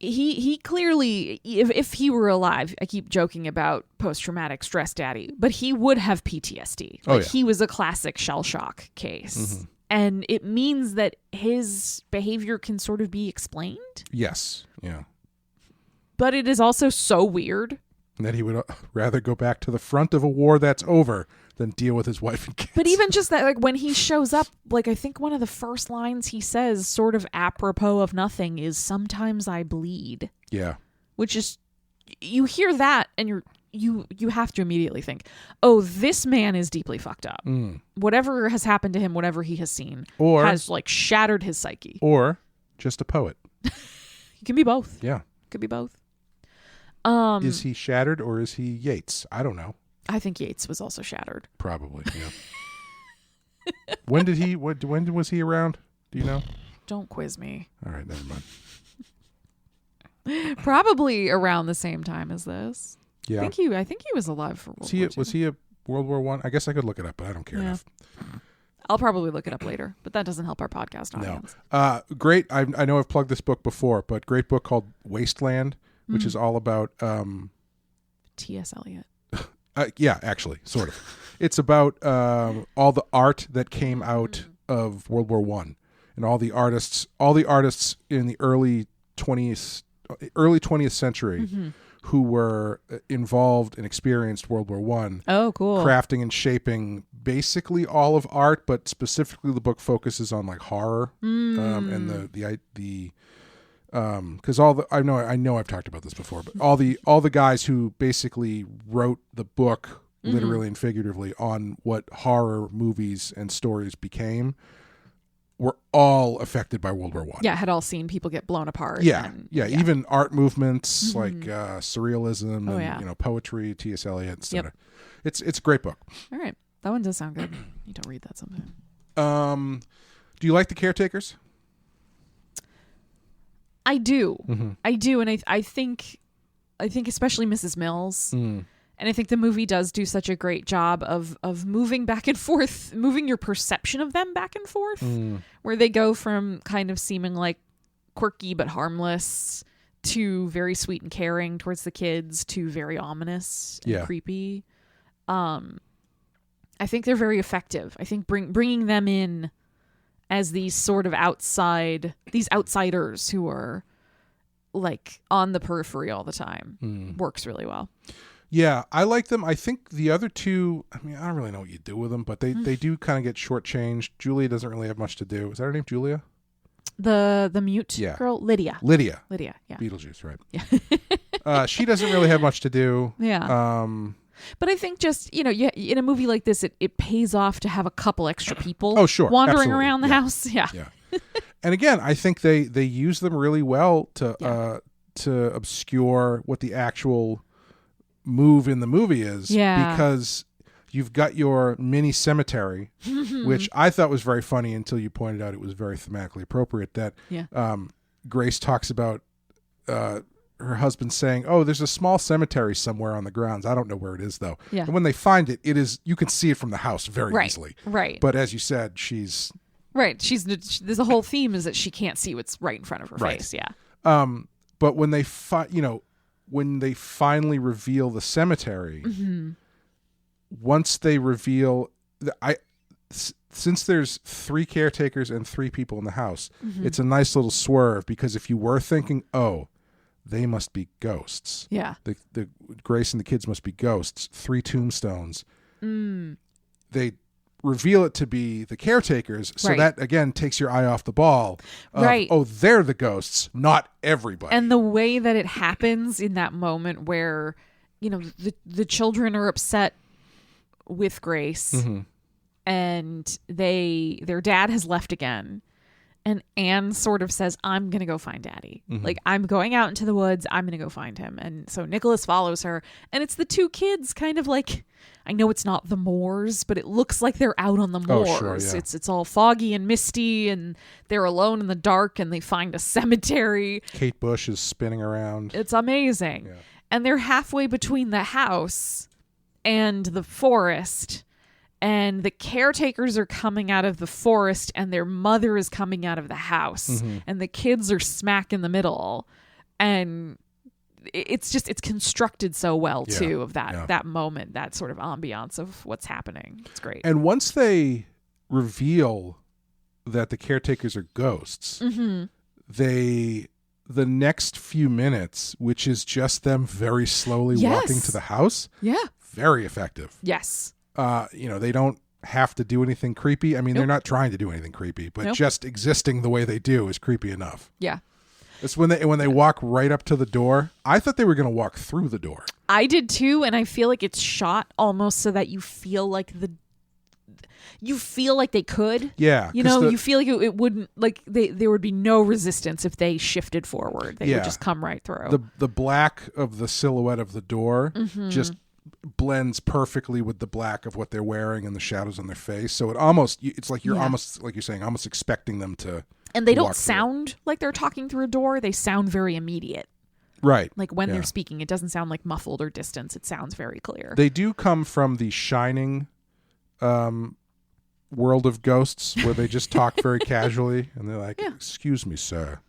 if he were alive, I keep joking about post-traumatic stress daddy, but he would have PTSD. Like, he was a classic shell shock case. And it means that his behavior can sort of be explained. Yes. Yeah. But it is also so weird. And that he would rather go back to the front of a war that's over than deal with his wife and kids. But even just that, like, when he shows up, like, I think one of the first lines he says, sort of apropos of nothing, is, "Sometimes I bleed." Yeah. Which is, you hear that and you have to immediately think, oh, this man is deeply fucked up. Whatever has happened to him, whatever he has seen, has, like, shattered his psyche. Or just a poet. He can be both. Yeah. Could be both. Is he shattered, or is he Yeats? I don't know. I think Yeats was also shattered. Probably, yeah. When was he around? Do you know? Don't quiz me. All right, never mind. Probably around the same time as this. Yeah. I think he was alive for World War II. Was he a World War I? I guess I could look it up, but I don't care enough. I'll probably look it up later, but that doesn't help our podcast audience. No. Great. I know I've plugged this book before, but great book called Wasteland, which is all about T.S. Eliot. Yeah, actually, sort of. It's about all the art that came out of World War I, and all the artists in the early 20th century who were involved and experienced World War I. Oh, cool. Crafting and shaping basically all of art, but specifically the book focuses on, like, horror and the because I know I've talked about this before, but all the guys who basically wrote the book literally and figuratively on what horror movies and stories became were all affected by World War I. Yeah, had all seen people get blown apart. Yeah, even art movements like surrealism and poetry, T.S. Eliot, etc. Yep. It's a great book. All right, that one does sound good. You don't read that sometime. Do you like The Caretakers? I do. I do, and I think especially Mrs. Mills. And I think the movie does do such a great job of moving back and forth, moving your perception of them back and forth, where they go from kind of seeming like quirky but harmless to very sweet and caring towards the kids to very ominous and creepy. I think they're very effective. I think bringing them in as these sort of outsiders who are like on the periphery all the time works really well. Yeah, I like them. I think the other two, I mean, I don't really know what you do with them, but they do kind of get shortchanged. Julia doesn't really have much to do. Is that her name, Julia? The mute girl? Lydia, yeah. Beetlejuice, right. Yeah. She doesn't really have much to do. Yeah. But I think just, in a movie like this, it pays off to have a couple extra people wandering around the house. Yeah. And again, I think they use them really well to obscure what the actual move in the movie is. Yeah. Because you've got your mini cemetery, which I thought was very funny until you pointed out it was very thematically appropriate. That Grace talks about her husband saying, "Oh, there's a small cemetery somewhere on the grounds. I don't know where it is, though." Yeah. And when they find it, you can see it from the house very easily. Right. But as you said, she's right. There's a whole theme is that she can't see what's right in front of her face. Yeah. But when they when they finally reveal the cemetery, once they reveal, since there's 3 caretakers and 3 people in the house, it's a nice little swerve, because if you were thinking, oh, they must be ghosts. Yeah. The Grace and the kids must be ghosts. 3 tombstones. They reveal it to be the caretakers. So that, again, takes your eye off the ball. Oh, they're the ghosts, not everybody. And the way that it happens in that moment where, the children are upset with Grace and their dad has left again. And Anne sort of says, I'm going to go find Daddy. Like, I'm going out into the woods. I'm going to go find him. And so Nicholas follows her. And it's the 2 kids kind of like, I know it's not the moors, but it looks like they're out on the moors. Oh, sure, yeah. It's all foggy and misty, and they're alone in the dark, and they find a cemetery. Kate Bush is spinning around. It's amazing. Yeah. And they're halfway between the house and the forest. And the caretakers are coming out of the forest, and their mother is coming out of the house, and the kids are smack in the middle. And it's constructed so well too, of that moment, that sort of ambiance of what's happening. It's great. And once they reveal that the caretakers are ghosts, the next few minutes, which is just them very slowly walking to the house, very effective. Yes. They don't have to do anything creepy. I mean, they're not trying to do anything creepy, but just existing the way they do is creepy enough. Yeah. It's when they walk right up to the door. I thought they were going to walk through the door. I did too, and I feel like it's shot almost so that you feel like they could. Yeah. You feel like it wouldn't, like there would be no resistance if they shifted forward. They would just come right through. The black of the silhouette of the door just blends perfectly with the black of what they're wearing and the shadows on their face. So it's like you're almost, like you're saying, almost expecting them to. And they don't sound like they're talking through a door. They sound very immediate. Right. Like when they're speaking, it doesn't sound like muffled or distant. It sounds very clear. They do come from the Shining world of ghosts, where they just talk very casually, and they're like, "Excuse me, sir.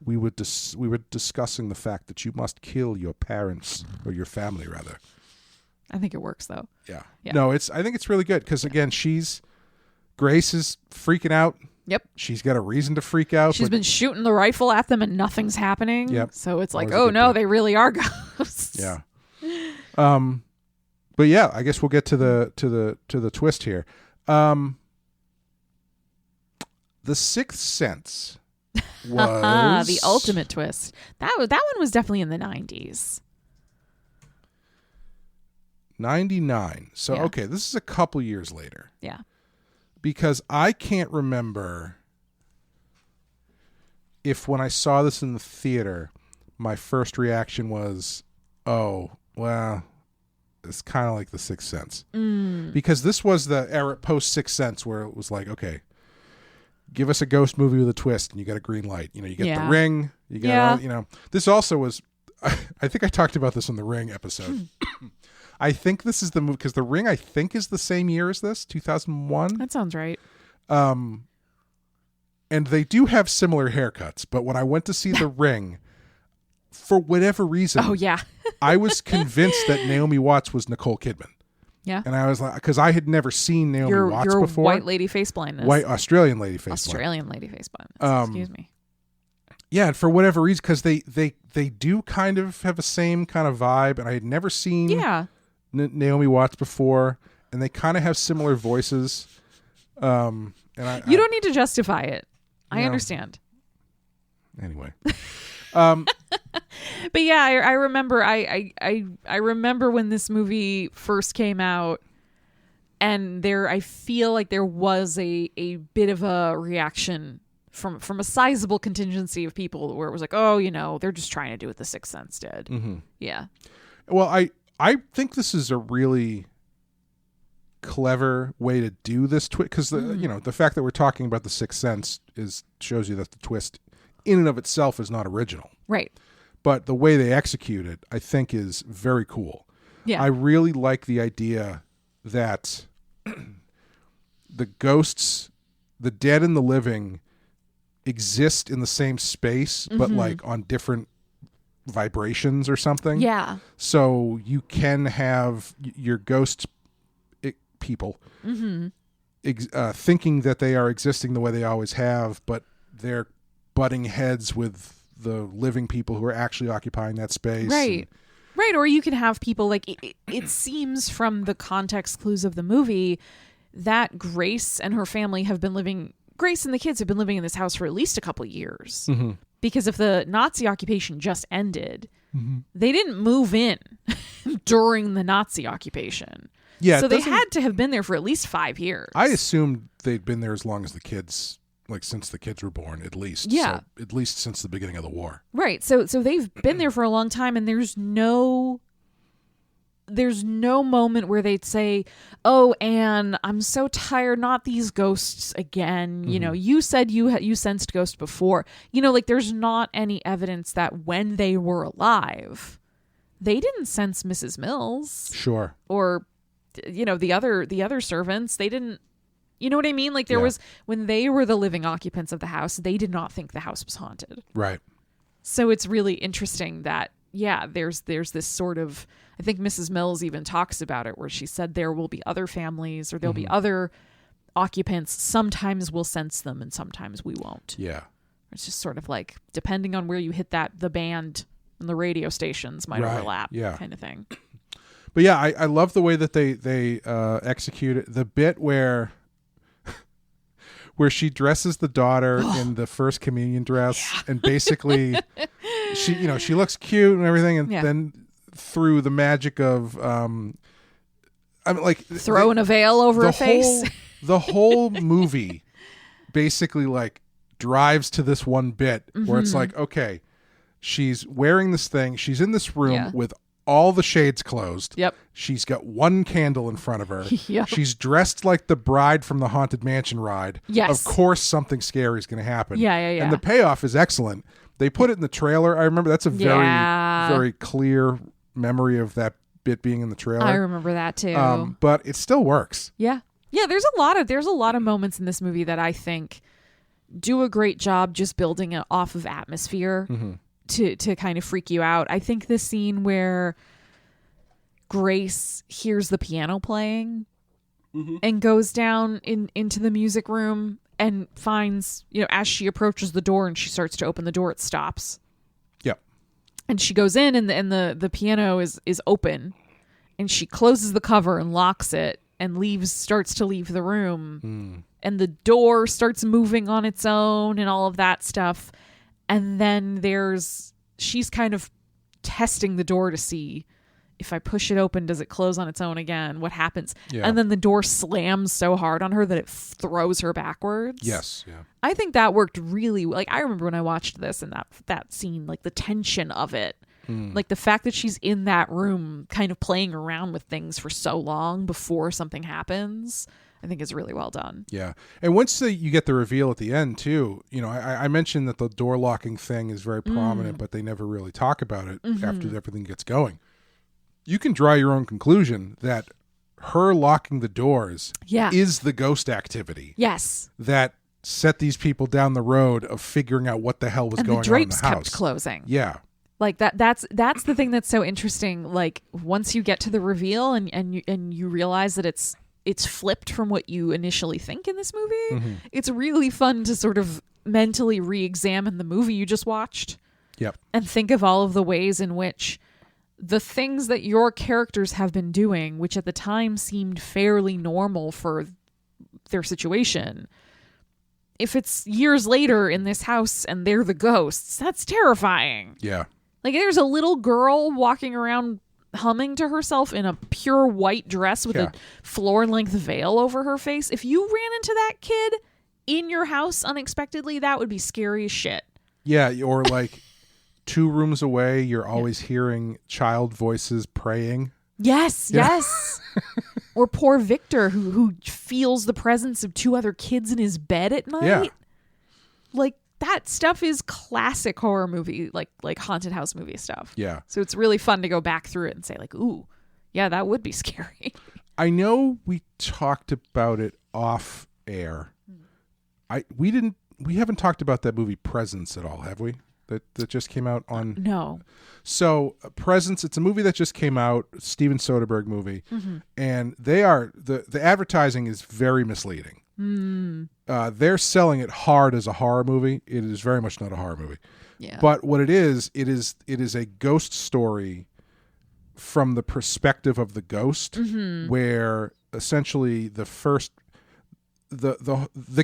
We were discussing the fact that you must kill your parents, or your family, rather." I think it works though. Yeah. No, I think it's really good, because again, Grace is freaking out. Yep. She's got a reason to freak out. She's been shooting the rifle at them and nothing's happening. Yep. So it's like, oh no, they really are ghosts. Yeah. But yeah, I guess we'll get to the twist here. The Sixth Sense was the ultimate twist. That one was definitely in the 90s. 99. So okay, this is a couple years later. Yeah. Because I can't remember if when I saw this in the theater, my first reaction was, oh, well, it's kind of like The Sixth Sense. Because this was the era post Sixth Sense where it was like, okay, give us a ghost movie with a twist and you got a green light. You get The Ring. You got, this also was, I think I talked about this in the Ring episode. I think this is the movie, because The Ring, I think, is the same year as this, 2001. That sounds right. And they do have similar haircuts, but when I went to see The Ring, for whatever reason, Oh, yeah. I was convinced that Naomi Watts was Nicole Kidman. Yeah. And I was like, because I had never seen Naomi Watts your before. white lady face blindness. White Australian lady face Australian lady face blindness. Excuse me. Yeah, and for whatever reason, because they do kind of have the same kind of vibe, and I had never seen Naomi Watts before, and they kind of have similar voices. And you don't need to justify it. I No. understand. Anyway. But yeah, I remember I remember when this movie first came out, and I feel like there was a bit of a reaction from a sizable contingency of people where it was like, oh, they're just trying to do what The Sixth Sense did. Mm-hmm. Yeah. Well, I think this is a really clever way to do this twist, because the fact that we're talking about The Sixth Sense shows you that the twist in and of itself is not original. Right. But the way they execute it, I think, is very cool. Yeah. I really like the idea that the ghosts, the dead and the living, exist in the same space, but like on different vibrations or something. Yeah. So you can have your ghost people thinking that they are existing the way they always have, but they're butting heads with the living people who are actually occupying that space. Right. Right. Or you can have people like it seems from the context clues of the movie that Grace and her family Grace and the kids have been living in this house for at least a couple years. Mm-hmm. Because if the Nazi occupation just ended, they didn't move in during the Nazi occupation. Yeah. So they had to have been there for at least 5 years. I assumed they'd been there as long as the kids, like since the kids were born, at least. Yeah. So at least since the beginning of the war. Right. So they've been there for a long time, and there's no moment where they'd say, oh, Anne, I'm so tired, not these ghosts again. You said you sensed ghosts before. Like there's not any evidence that when they were alive, they didn't sense Mrs. Mills. Sure. Or, the other servants, they didn't, you know what I mean? Like there was, when they were the living occupants of the house, they did not think the house was haunted. Right. So it's really interesting that, there's this sort of, I think Mrs. Mills even talks about it, where she said there will be other families or there'll be other occupants. Sometimes we'll sense them and sometimes we won't. Yeah. It's just sort of like, depending on where you hit the band and the radio stations might overlap kind of thing. But yeah, I love the way that they execute it. The bit where she dresses the daughter in the first communion dress, and basically she looks cute and everything, and then through the magic of throwing a veil over her face. The whole movie basically like drives to this one bit where it's like, okay, she's wearing this thing, she's in this room with all the shades closed. Yep. She's got one candle in front of her. Yep. She's dressed like the bride from the Haunted Mansion ride. Yes. Of course something scary is going to happen. Yeah. And the payoff is excellent. They put it in the trailer. I remember that's a very, very clear memory of that bit being in the trailer. I remember that too. But it still works. Yeah. Yeah, there's a lot of moments in this movie that I think do a great job just building it off of atmosphere. To kind of freak you out. I think the scene where Grace hears the piano playing and goes down into the music room and finds, as she approaches the door and she starts to open the door, it stops. Yep. And she goes in and the piano is open, and she closes the cover and locks it and starts to leave the room. And the door starts moving on its own and all of that stuff. And then she's kind of testing the door to see if I push it open, does it close on its own again? What happens? Yeah. And then the door slams so hard on her that it throws her backwards. Yes. Yeah. I think that worked really well. Like, I remember when I watched this and that scene, like the tension of it, like the fact that she's in that room kind of playing around with things for so long before something happens, I think is really well done. Yeah. And once you get the reveal at the end too, I mentioned that the door locking thing is very prominent, but they never really talk about it after everything gets going. You can draw your own conclusion that her locking the doors is the ghost activity. Yes. That set these people down the road of figuring out what the hell was going on in the house. And the drapes kept closing. Yeah. Like that's the thing that's so interesting. Like once you get to the reveal and you realize that it's flipped from what you initially think in this movie, it's really fun to sort of mentally re-examine the movie you just watched. Yep. And think of all of the ways in which the things that your characters have been doing, which at the time seemed fairly normal for their situation, if it's years later in this house and they're the ghosts, that's terrifying. Yeah. Like there's a little girl walking around humming to herself in a pure white dress with a floor-length veil over her face. If you ran into that kid in your house unexpectedly, that would be scary as shit. Yeah, or like 2 rooms away, you're always hearing child voices praying. Yes, yes. Or poor Victor who feels the presence of 2 other kids in his bed at night. Yeah. Like that stuff is classic horror movie, like haunted house movie stuff. Yeah. So it's really fun to go back through it and say like, ooh, yeah, that would be scary. I know we talked about it off air. We haven't talked about that movie Presence at all, have we? That just came out on. No. So Presence, it's a movie that just came out, Steven Soderbergh movie, and the advertising is very misleading. They're selling it hard as a horror movie. It is very much not a horror movie. Yeah. But what it is a ghost story from the perspective of the ghost, where essentially the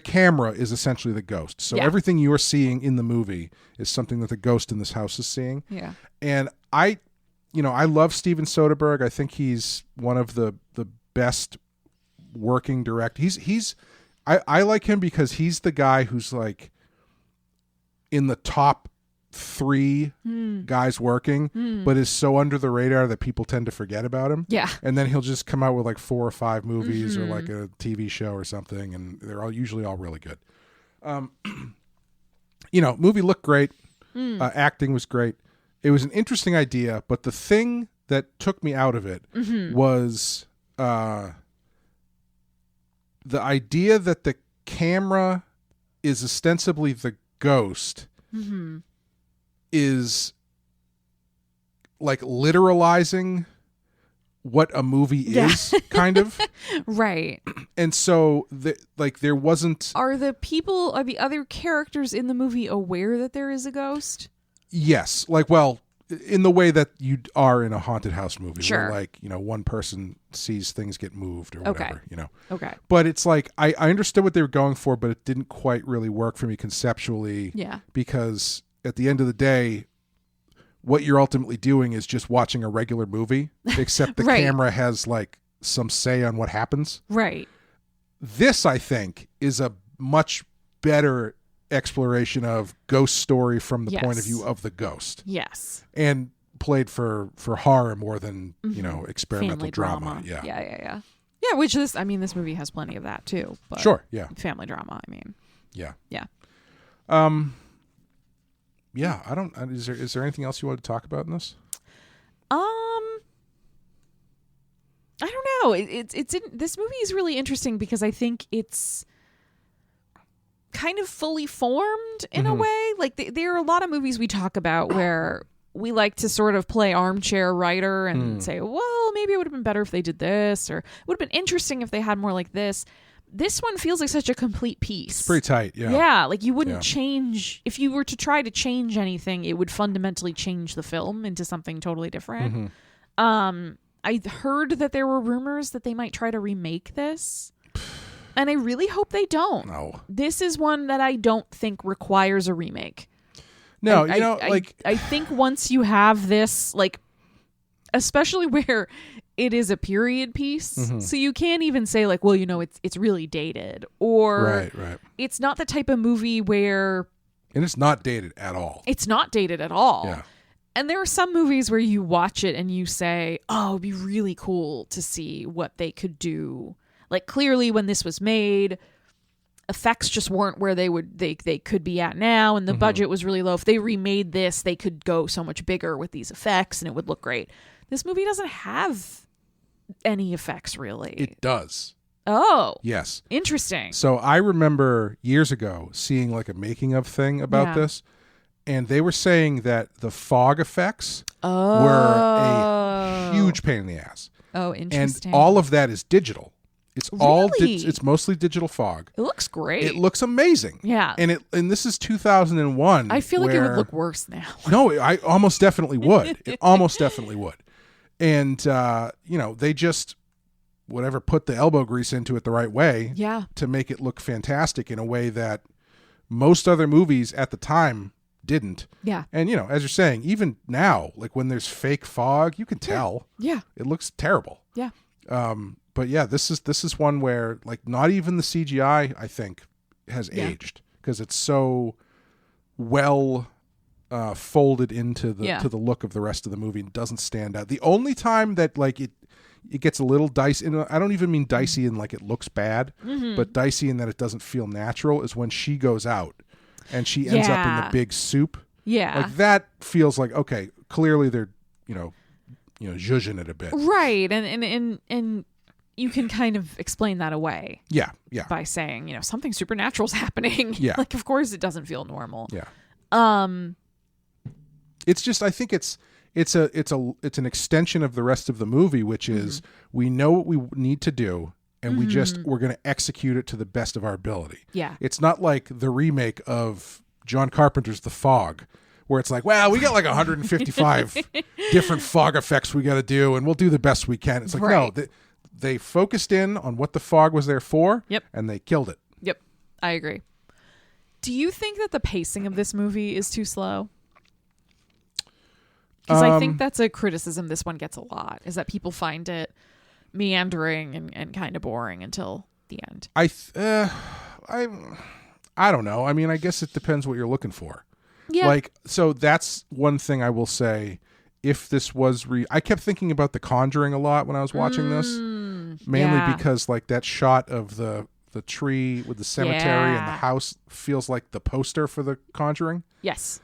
camera is essentially the ghost. So everything you're seeing in the movie is something that the ghost in this house is seeing. Yeah. And I love Steven Soderbergh. I think he's one of the best working directors. I like him because he's the guy who's like in the top 3 guys working, but is so under the radar that people tend to forget about him. Yeah. And then he'll just come out with like 4 or 5 movies or like a TV show or something, and they're usually all really good. Movie looked great. Acting was great. It was an interesting idea, but the thing that took me out of it was the idea that the camera is ostensibly the ghost is like literalizing what a movie is, kind of. Right. And so there wasn't. Are the other characters in the movie aware that there is a ghost? Yes. In the way that you are in a haunted house movie. Sure. Where one person sees things get moved or whatever, Okay. But it's like, I understood what they were going for, but it didn't quite really work for me conceptually. Yeah. Because at the end of the day, what you're ultimately doing is just watching a regular movie, except the camera has like some say on what happens. Right. This, I think, is a much better exploration of ghost story from the point of view of the ghost. Yes. And played for horror more than, experimental family drama. Yeah. Yeah, which this movie has plenty of that too. But sure, yeah. Family drama, Yeah. Yeah. Yeah, is there anything else you want to talk about in this? I don't know. This movie is really interesting because I think it's kind of fully formed in a way. Like there are a lot of movies we talk about where we like to sort of play armchair writer and say, well, maybe it would have been better if they did this, or it would have been interesting if they had more like this. This one feels like such a complete piece. It's pretty tight, yeah. Yeah, like you wouldn't change, if you were to try to change anything, it would fundamentally change the film into something totally different. I heard that there were rumors that they might try to remake this, and I really hope they don't. No. This is one that I don't think requires a remake. No, I think once you have this, like, especially where it is a period piece, so you can't even say like, well, it's really dated, or right. It's not the type of movie where, and it's not dated at all. It's not dated at all. Yeah. And there are some movies where you watch it and you say, oh, it'd be really cool to see what they could do. Like clearly when this was made, effects just weren't where they could be at now, and the budget was really low. If they remade this, they could go so much bigger with these effects and it would look great. This movie doesn't have any effects really. It does. Oh. Yes. Interesting. So I remember years ago seeing like a making of thing about this, and they were saying that the fog effects were a huge pain in the ass. Oh, interesting. And all of that is digital. It's all Really? it's mostly digital fog. It looks great. It looks amazing. Yeah. And this is 2001. I feel like it would look worse now. No, I almost definitely would. It almost definitely would. And they just put the elbow grease into it the right way to make it look fantastic in a way that most other movies at the time didn't. Yeah. And as you're saying, even now, like when there's fake fog, you can tell. Yeah. It looks terrible. Yeah. But yeah, this is one where like not even the CGI I think has aged because it's so well folded into the look of the rest of the movie and doesn't stand out. The only time that like it gets a little dicey, and I don't even mean dicey in like it looks bad, but dicey in that it doesn't feel natural, is when she goes out and she ends up in the big soup. Yeah. Like that feels like, okay, clearly they're, zhuzhing it a bit. Right. And you can kind of explain that away. Yeah. By saying, something supernatural's happening. Yeah. Like, of course it doesn't feel normal. Yeah. It's just, I think it's an extension of the rest of the movie, which is we know what we need to do and we're going to execute it to the best of our ability. Yeah. It's not like the remake of John Carpenter's The Fog, where it's like, well, we got like 155 different fog effects we got to do and we'll do the best we can. It's like, no, they focused in on what the fog was there for and they killed it. Yep. I agree. Do you think that the pacing of this movie is too slow? Because I think that's a criticism this one gets a lot, is that people find it meandering and kind of boring until the end. I don't know. I mean, I guess it depends what you're looking for. Yeah. Like, so that's one thing I will say. If this was I kept thinking about The Conjuring a lot when I was watching this, mainly because like that shot of the tree with the cemetery and the house feels like the poster for The Conjuring. Yes.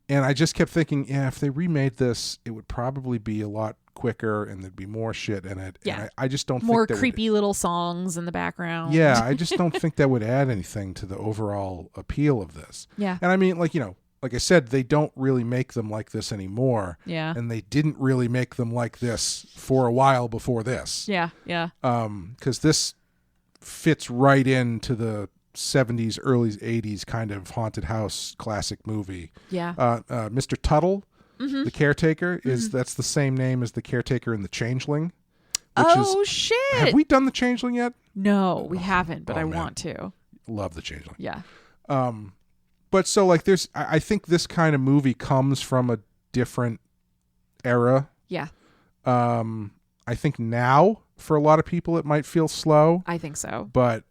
And I just kept thinking, if they remade this, it would probably be a lot quicker and there'd be more shit in it. Yeah. And I just don't more think creepy little songs in the background. Yeah, I just don't think that would add anything to the overall appeal of this. Yeah. And I mean, like, like I said, they don't really make them like this anymore. Yeah. And they didn't really make them like this for a while before this. Yeah, yeah. Because this fits right into the 70s, early 80s kind of haunted house classic movie. Yeah. Mr. Tuttle, the caretaker, that's the same name as the caretaker in The Changeling. Shit. Have we done The Changeling yet? No, we haven't, but I man. want to. Love The Changeling. Yeah. But so like I think this kind of movie comes from a different era. Yeah. I think now for a lot of people it might feel slow. I think so. But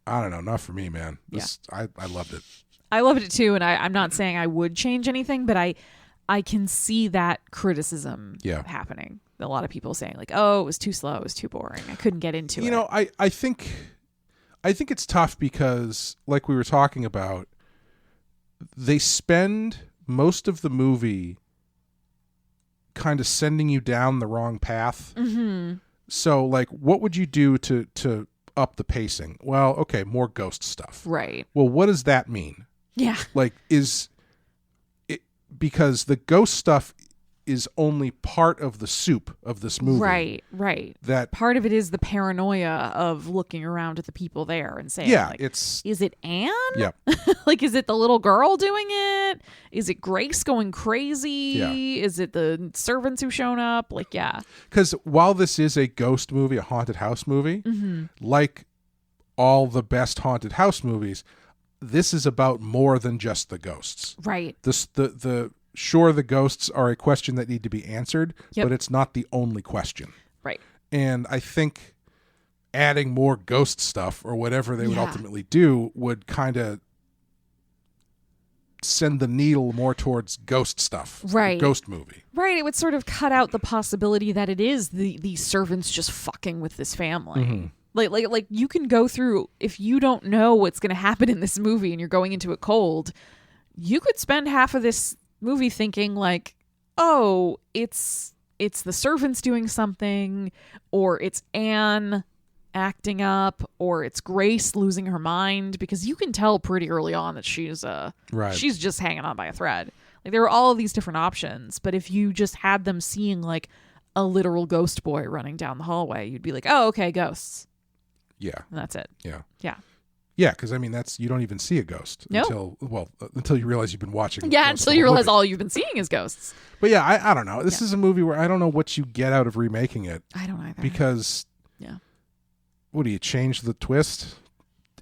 I don't know, not for me, man. I loved it. I loved it too, and I'm not saying I would change anything, but I can see that criticism happening. A lot of people saying like, "Oh, it was too slow, it was too boring. I couldn't get into it." I think it's tough because, like we were talking about, they spend most of the movie kind of sending you down the wrong path. Mm-hmm. So, like, what would you do to up the pacing? Well, okay, more ghost stuff. Right. Well, what does that mean? Yeah. Like, is it because the ghost stuff is only part of the soup of this movie. Right. That part of it is the paranoia of looking around at the people there and saying, is it Anne? Yeah. Like, is it the little girl doing it? Is it Grace going crazy? Yeah. Is it the servants who've shown up? Like, yeah. Because while this is a ghost movie, a haunted house movie, like all the best haunted house movies, this is about more than just the ghosts. Right. Sure, the ghosts are a question that need to be answered, but it's not the only question. Right. And I think adding more ghost stuff or whatever they would ultimately do would kind of send the needle more towards ghost stuff. Right. Ghost movie. Right. It would sort of cut out the possibility that it is the servants just fucking with this family. Mm-hmm. Like you can go through, if you don't know what's going to happen in this movie and you're going into it cold, you could spend half of this movie thinking like, oh, it's the servants doing something, or it's Anne acting up, or it's Grace losing her mind, because you can tell pretty early on that she's just hanging on by a thread. Like, there were all of these different options, but if you just had them seeing like a literal ghost boy running down the hallway, you'd be like, oh, okay, ghosts. Yeah. And that's it. Yeah. Yeah. Yeah, because I mean, you don't even see a ghost until you realize you've been watching. Yeah, until you realize all you've been seeing is ghosts. But yeah, I don't know. This is a movie where I don't know what you get out of remaking it. I don't either. Because, what do you change the twist?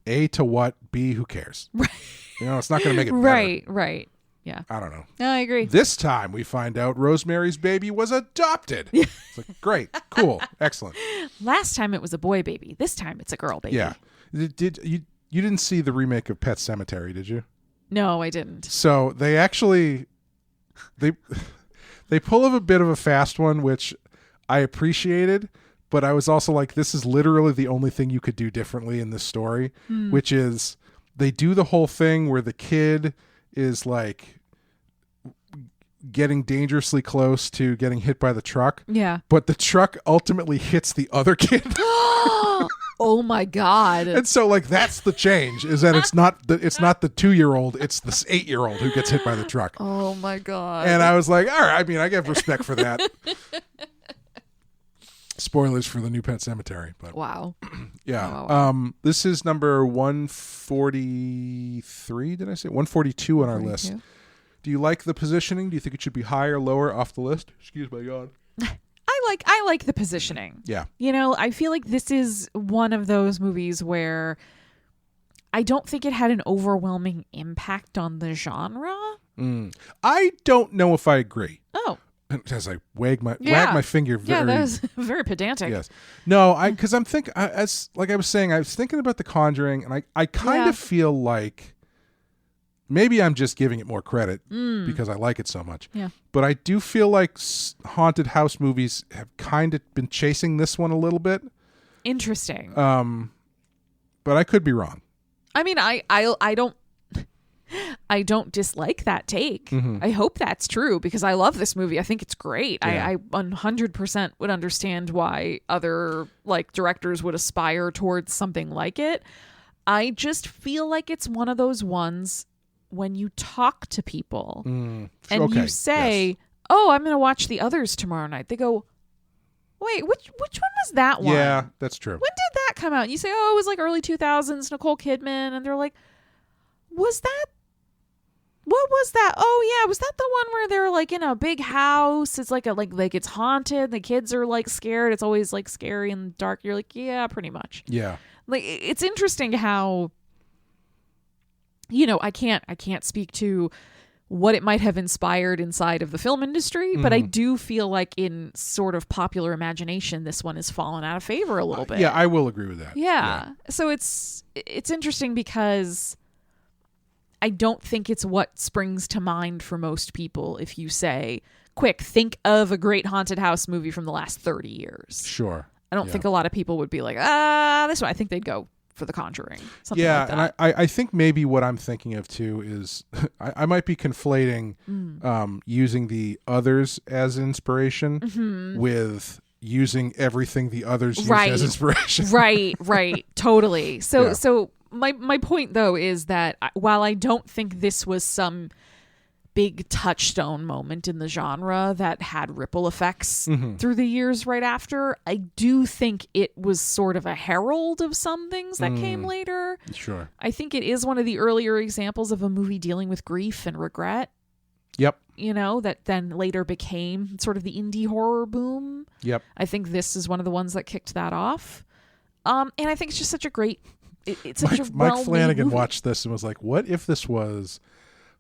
A, to what? B, who cares? Right. It's not going to make it better. Right. Yeah. I don't know. No, I agree. This time we find out Rosemary's Baby was adopted. It's like, great, cool, excellent. Last time it was a boy baby. This time it's a girl baby. Yeah. You didn't see the remake of Pet Sematary, did you? No, I didn't. So they actually they pull a bit of a fast one, which I appreciated, but I was also like, this is literally the only thing you could do differently in this story, which is they do the whole thing where the kid is like getting dangerously close to getting hit by the truck. Yeah. But the truck ultimately hits the other kid. Oh my God. And so like that's the change, is that it's not the 2-year-old, it's the 8-year-old who gets hit by the truck. Oh my God. And I was like, all right, I mean, I have respect for that. Spoilers for the new Pet Sematary, but wow. Yeah. Wow. This is number 143, did I say? 142 on our list. Do you like the positioning? Do you think it should be higher, lower, off the list? Excuse my God. I like the positioning. Yeah. I feel like this is one of those movies where I don't think it had an overwhelming impact on the genre. I don't know if I agree. Oh. As I wag my finger very... Yeah, that was very pedantic. Yes. No, because I'm thinking, as like I was saying, I was thinking about The Conjuring, and I kind of feel like maybe I'm just giving it more credit because I like it so much. Yeah. But I do feel like haunted house movies have kind of been chasing this one a little bit. Interesting. But I could be wrong. I mean, I don't dislike that take. Mm-hmm. I hope that's true, because I love this movie. I think it's great. Yeah. I 100% would understand why other like directors would aspire towards something like it. I just feel like it's one of those ones when you talk to people and you say, "Oh, I'm going to watch The Others tomorrow night." They go, "Wait, which one was that one?" Yeah, that's true. When did that come out? And you say, "Oh, it was like early 2000s, Nicole Kidman." And they're like, "Was that? What was that? Oh yeah, was that the one where they're like in a big house? It's like it's haunted. The kids are like scared. It's always like scary and dark." You're like, "Yeah, pretty much." Yeah. Like, it's interesting how, I can't speak to what it might have inspired inside of the film industry, but I do feel like in sort of popular imagination, this one has fallen out of favor a little bit. Yeah, I will agree with that. Yeah. So it's interesting because I don't think it's what springs to mind for most people if you say, quick, think of a great haunted house movie from the last 30 years. Sure. I don't think a lot of people would be like, this one. I think they'd go for The Conjuring. Something like that. And I think maybe what I'm thinking of too is I might be conflating using The Others as inspiration with using everything the others use as inspiration. Right. Totally. So my point though is that while I don't think this was some big touchstone moment in the genre that had ripple effects through the years right after, I do think it was sort of a herald of some things that came later. Sure. I think it is one of the earlier examples of a movie dealing with grief and regret. Yep. That then later became sort of the indie horror boom. Yep. I think this is one of the ones that kicked that off. And I think it's just such a great... It's such a Mike Flanagan watched this and was like, what if this was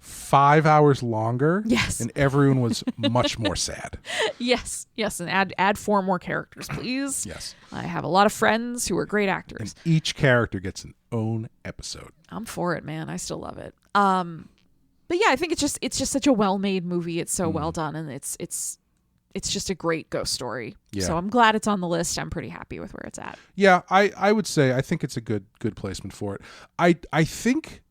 5 hours longer? Yes. And everyone was much more sad. Yes. And add 4 more characters, please. Yes. I have a lot of friends who are great actors. And each character gets an own episode. I'm for it, man. I still love it. But yeah, I think it's just such a well-made movie. It's so well done, and it's just a great ghost story. Yeah. So I'm glad it's on the list. I'm pretty happy with where it's at. Yeah, I would say I think it's a good placement for it. I think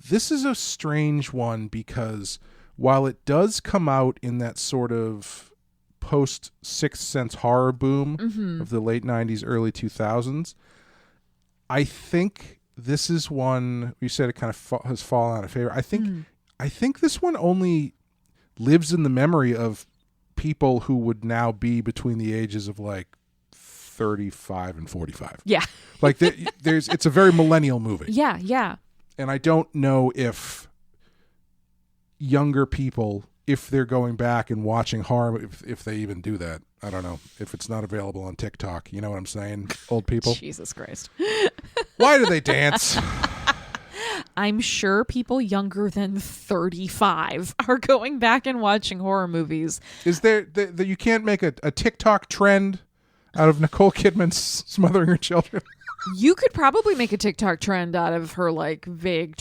this is a strange one because while it does come out in that sort of post Sixth Sense horror boom of the late 90s, early 2000s, I think this is one you said it kind of has fallen out of favor. I think this one only lives in the memory of people who would now be between the ages of like 35 and 45. Yeah. Like it's a very millennial movie. Yeah, yeah. And I don't know if younger people, if they're going back and watching horror, if they even do that. I don't know. If it's not available on TikTok, you know what I'm saying? Old people. Jesus Christ. Why do they dance? I'm sure people younger than 35 are going back and watching horror movies. Is there that you can't make a TikTok trend out of Nicole Kidman smothering her children? You could probably make a TikTok trend out of her like vague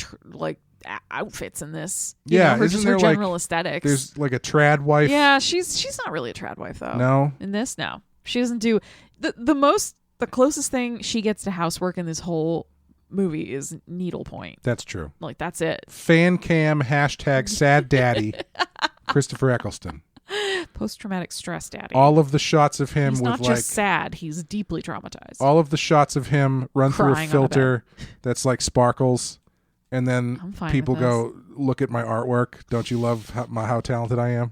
outfits in this. You know, her general aesthetics. There's like a trad wife. Yeah, she's not really a trad wife though. No. In this, no. She doesn't do the closest thing she gets to housework in this whole movie is needlepoint. That's true. Like that's it. Fan cam #sad daddy Christopher Eccleston. Post-traumatic stress daddy. All of the shots of him he's with not just sad, he's deeply traumatized. All of the shots of him run Crying through a filter that's like sparkles, and then people go, "Look at my artwork! Don't you love how talented I am?"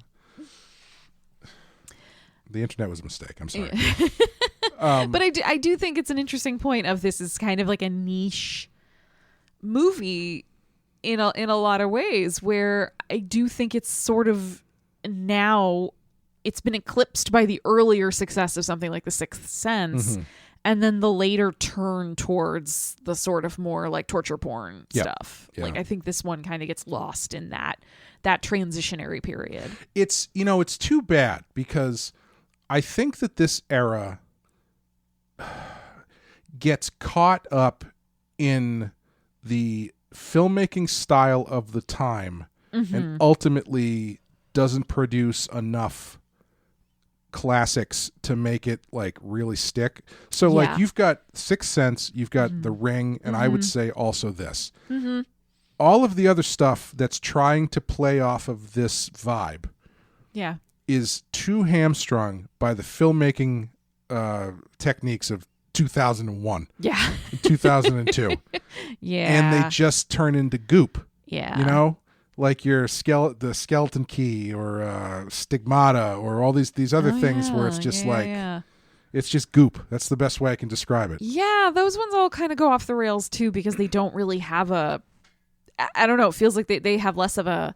The internet was a mistake. I'm sorry. But I do think it's an interesting point of this is kind of like a niche movie in a lot of ways, where I do think it's sort of now it's been eclipsed by the earlier success of something like The Sixth Sense, and then the later turn towards the sort of more like torture porn stuff. Yeah. Like I think this one kind of gets lost in that transitionary period. It's it's too bad because I think that this era gets caught up in the filmmaking style of the time and ultimately doesn't produce enough classics to make it like really stick. So like you've got Sixth Sense, you've got The Ring, and I would say also this. All of the other stuff that's trying to play off of this vibe is too hamstrung by the filmmaking techniques of 2001. 2002. And they just turn into goop. You know? Like your the Skeleton Key or Stigmata or all these other things where it's just it's just goop. That's the best way I can describe it. Yeah, those ones all kind of go off the rails too because they don't really have I don't know, it feels like they have less of a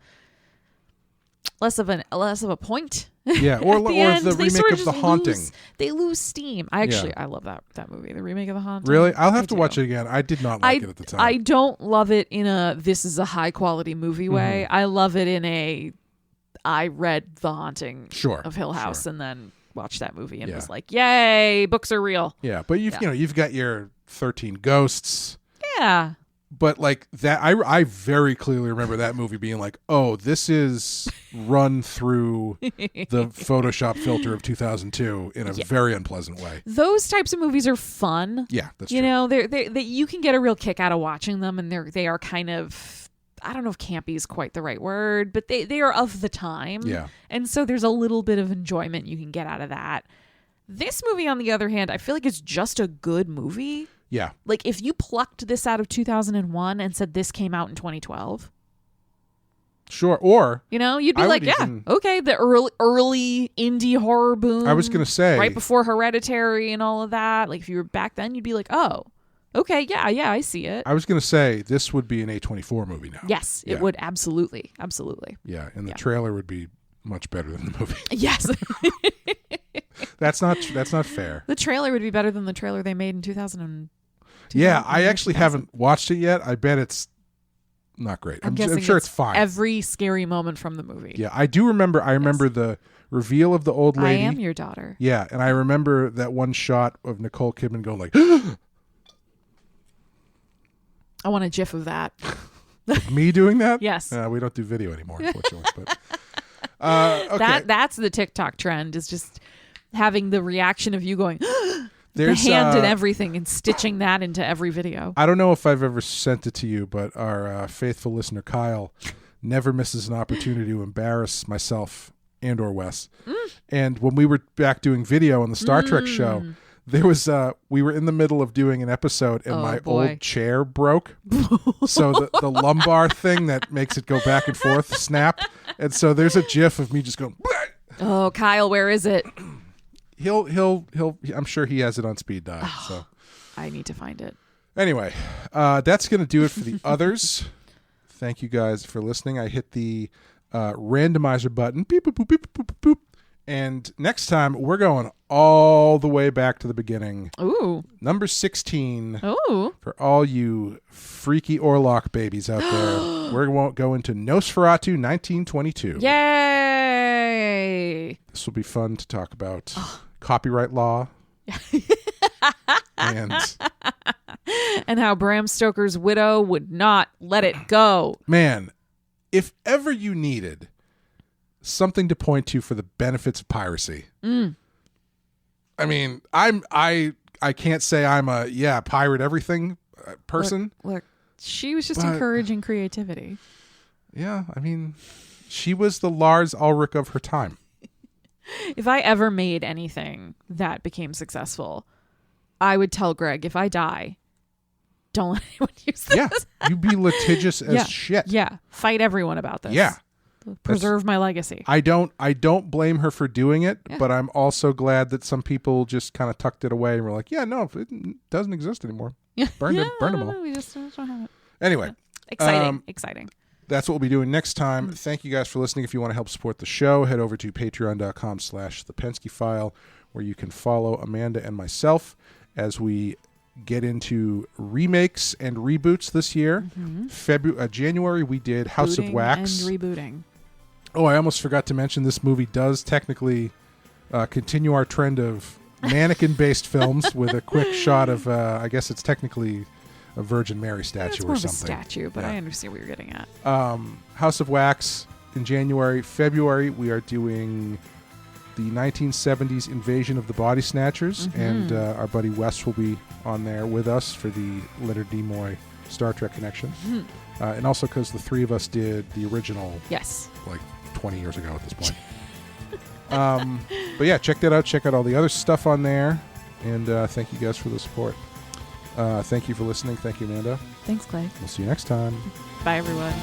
point. Yeah, or the remake of The Haunting. They lose steam. I love that movie, the remake of The Haunting. Really? I'll have to watch it again. I did not like it at the time. I don't love it in this is a high quality movie way. I love it in I read The Haunting of Hill House and then watched that movie and was like, yay, books are real. Yeah, but you've got your 13 Ghosts. Yeah. But like that, I very clearly remember that movie being like, oh, this is run through the Photoshop filter of 2002 in a very unpleasant way. Those types of movies are fun. Yeah, that's true. You know, they you can get a real kick out of watching them, and they are kind of, I don't know if campy is quite the right word, but they are of the time. Yeah. And so there's a little bit of enjoyment you can get out of that. This movie, on the other hand, I feel like it's just a good movie. Yeah. Like if you plucked this out of 2001 and said this came out in 2012. Sure. Or, you'd be like, okay, the early indie horror boom. I was going to say. Right before Hereditary and all of that. Like if you were back then, you'd be like, oh, okay, yeah, I see it. I was going to say this would be an A24 movie now. Yes, it would. Absolutely. Absolutely. Yeah. And the trailer would be much better than the movie. Yes. That's not fair. The trailer would be better than the trailer they made in 2000. Yeah, I actually haven't watched it yet. I bet it's not great. I'm sure it's fine. Every scary moment from the movie. Yeah, I do remember. I remember the reveal of the old lady. I am your daughter. Yeah, and I remember that one shot of Nicole Kidman going like, I want a gif of that. Me doing that? Yes. We don't do video anymore, unfortunately. But okay. That's the TikTok trend, is just having the reaction of you going, the hand and everything, and stitching that into every video. I don't know if I've ever sent it to you, but our faithful listener Kyle never misses an opportunity to embarrass myself and or Wes. And when we were back doing video on the Star Trek show, There was we were in the middle of doing an episode and my old chair broke. So the lumbar thing that makes it go back and forth snapped. And so there's a gif of me just going, Oh, Kyle, where is it? He'll I'm sure he has it on speed dial. So I need to find it. anyway, that's going to do it for the others. Thank you guys for listening. I hit the randomizer button. Beep, boop, boop, beep, boop, boop, boop. And next time, we're going all the way back to the beginning. Ooh. Number 16. Ooh. For all you freaky Orlok babies out there, we won't go into Nosferatu 1922. Yay! This will be fun to talk about copyright law. and how Bram Stoker's widow would not let it go. Man, if ever you needed something to point to for the benefits of piracy. I mean, I can't say I'm a pirate everything person. Look, she was just encouraging creativity. Yeah, I mean, she was the Lars Ulrich of her time. If I ever made anything that became successful, I would tell Greg, if I die, don't let anyone use this. Yeah, you be litigious as shit. Yeah, fight everyone about this. Yeah. Preserve my legacy. I don't blame her for doing it, but I'm also glad that some people just kind of tucked it away and were like, yeah, no, it doesn't exist anymore. Burn them all. We just don't have it. Anyway. Exciting. That's what we'll be doing next time. Thank you guys for listening. If you want to help support the show, head over to patreon.com/thepensky-file, where you can follow Amanda and myself as we get into remakes and reboots this year. January, we did House of Wax. And rebooting. Oh, I almost forgot to mention this movie does technically continue our trend of mannequin-based films with a quick shot of, I guess it's technically a Virgin Mary statue or something. It's more of a statue, but I understand what you're getting at. House of Wax in January. February, we are doing the 1970s Invasion of the Body Snatchers, and our buddy Wes will be on there with us for the Leonard Nimoy Star Trek connection. And also because the three of us did the original like 20 years ago at this point. But yeah, check that out. Check out all the other stuff on there. And thank you guys for the support. Thank you for listening. Thank you, Amanda. Thanks, Clay. We'll see you next time. Bye, everyone.